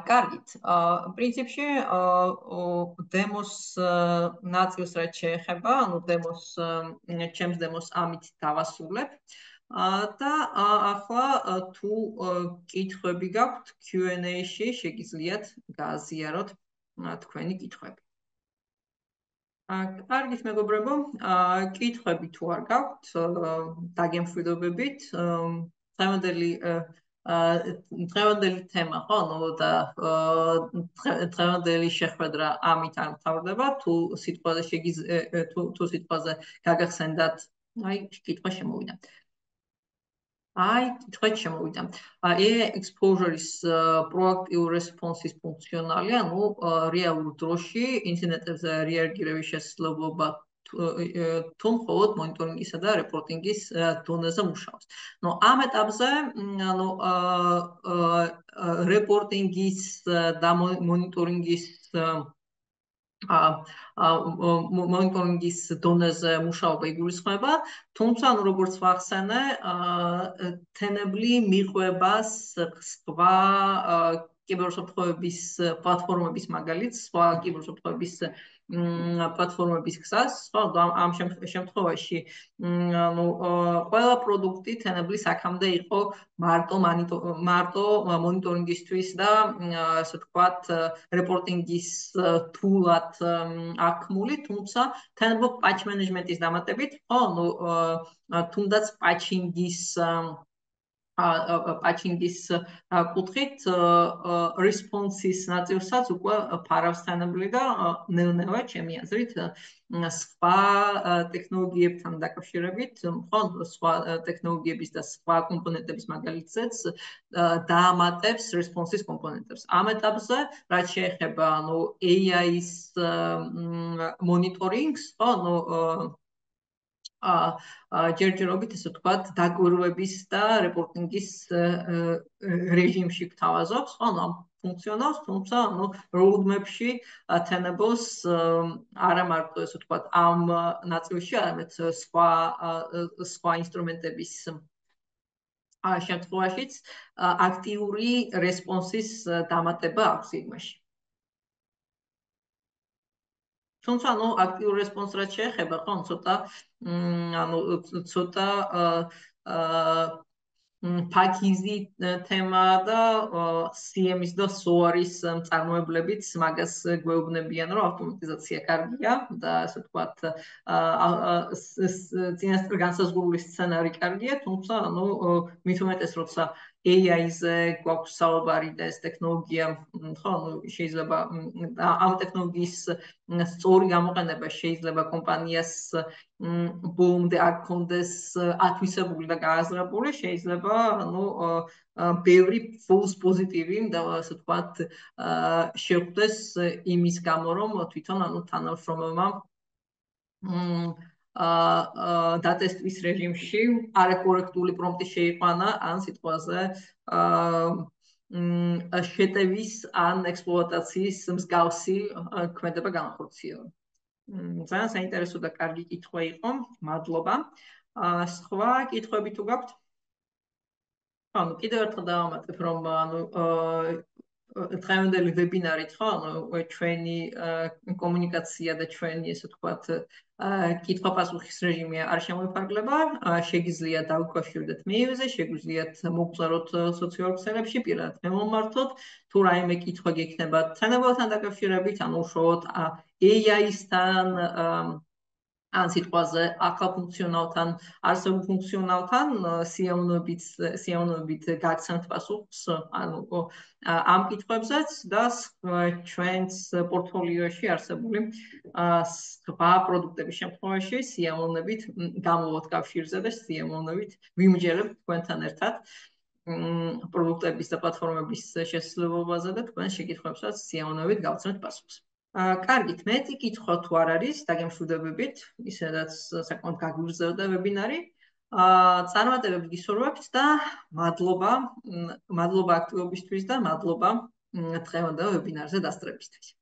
კარგით, პრინციპში დემოს ნაწილს რაც შეეხება, ჩემს დემოს ამით დავასრულებ და ახლა თუ კითხვები გაქვთ Q&A-ში შეგიძლიათ გააზიაროთ თქვენი კითხვები. კარგით, მეგობრებო, კითხვები თუ არ გაქვთ, დაგემშვიდობებით. დღევანდელი თემა, ხო, და დღევანდელი შეხვედრა ამით არ მთავრდება. თუ სიტყვაზე გაგახსენდათ, კითხვა შემოვიდა. კითხვა შემოვიდა. AI exposure-ის proactive response-ის ფუნქციონალი, რეალურ დროში ინციდენტებზე რეაგირების შესაძლებლობა თუ მხოლოდ მონიტორინგისა და რეპორტინგის დონეზე მუშაობს. ამ ეტაპზე რეპორტინგის და მონიტორინგის დონეზე მუშაობა იგულისხმება, თუმცა როგორც ვახსენე, თენებლი მიყვებას სხვა კიბერუსაფრთხოების პლატფორმების მაგალითს, სხვა კიბერუსაფრთხოების პლატფორმების გზას, ხო, ამ შემთხვევაში ყველა პროდუქტი თენებლის აქამდე იყო მარტო მონიტორინგისთვის და ასე ვთქვათ, რეპორტინგის თულად აქმული, თუმცა თენებო პაჩ მენეჯმენტის დამატებით, ხო, თუნდაც პაჩინგის კუთხით response-ის ნაწილსაც უკვე ფარავს თენებლი და ნელ-ნელა ჩემი აზრით სხვა ტექნოლოგიებთან დაკავშირებით, ხო, სხვა ტექნოლოგიების და სხვა კომპონენტების მაგალითზეც დაამატებს response-ის კომპონენტებს. ამ ეტაპზე, რაც შეეხება AI-ის მონიტორინგს, ხო, ჯერჯერობით, ესე ვთქვათ, დაკვირვების და რეპორტინგის რეჟიმში გთავაზობს, ხო, ამ ფუნქციონალს, თუმცა, roadmap-ში თენებოს არა მარტო, ესე ვთქვათ, ამ ნაწილში, არამედ სხვა ინსტრუმენტების შემთხვევაშიც აქტიური response-ის დამატება აქვს იგმაში. თუმცა, აქტიურ response რაც შეეხება, ხო, ცოტა ფაქიზი თემა და CM-ის და SOAR-ის მწარმოებლებიც მაგას გვეუბნებიან, რომ ავტომატიზაცია კარგია და ასე ვთქვათ, წინასწარ განსაზღვრული სცენარი კარგია, თუმცა, მით უმეტეს, როცა AI-ზე გვაქვს საუბარი და ეს ტექნოლოგია, ხო, შეიძლება ამ ტექნოლოგიის სწორი გამოყენება შეიძლება კომპანიას ბოლომდე არ ქონდეს ათვისებული და გააზრებული, შეიძლება ბევრი false positive და ასე ვთქვათ შეხვდეს იმის გამო, რომ თვითონ თანამშრომელმა დატესტვის რეჟიმში არაკორექტული პრომპტი შეიყვანა ან სიტყვაზე შეტევის ან ექსპლუატაციის მსგავსი ქმედება განახორციელა. ძალიან საინტერესო და კარგი კითხვა იყო. მადლობა. სხვა კითხვები თუ გაქვთ? კიდევ ერთხელ დავამატებ, რომ დღევანდელი ვებინარით, ხო, ჩვენი კომუნიკაცია და ჩვენი, ესე ვთქვათ, კითხვა-პასუხის რეჟიმი არ შემოიფარგლება, შეგიძლიათ დავუკვირდეთ მეილზე, შეგიძლიათ მოგწეროთ სოციალურ ქსელებში, პირადად მემომართოთ, თუ რაიმე კითხვა გექნება თანამდებობთან დაკავშირებით, უშუალოდ AI-სთან ან სიტყვაზე ახალ ფუნქციონალთან, არსებულ ფუნქციონალთან სიამოვნებით გაგცემთ პასუხს, ანუ ამ კითხვებზეც და ჩვენს პორტფოლიოში არსებული სხვა პროდუქტების შემთხვევაში სიამოვნებით გამოვოთ კავშირზე და სიამოვნებით ვიმჯერებთ თქვენთან ერთად პროდუქტების და პლატფორმების შესაძლებლობაზე და თქვენ შეკითხვებსაც სიამოვნებით გავცემთ პასუხს. კარგით, მეტი კითხვა თუ არ არის, დაგემშვიდობებით, ისედაც საკმაოდ გაგვირზევდა ვებინარი. წარმატებებს გისურვებთ და მადლობა აქტივობისთვის და მადლობა დღევანდელ ვებინარზე დასწრებისთვის.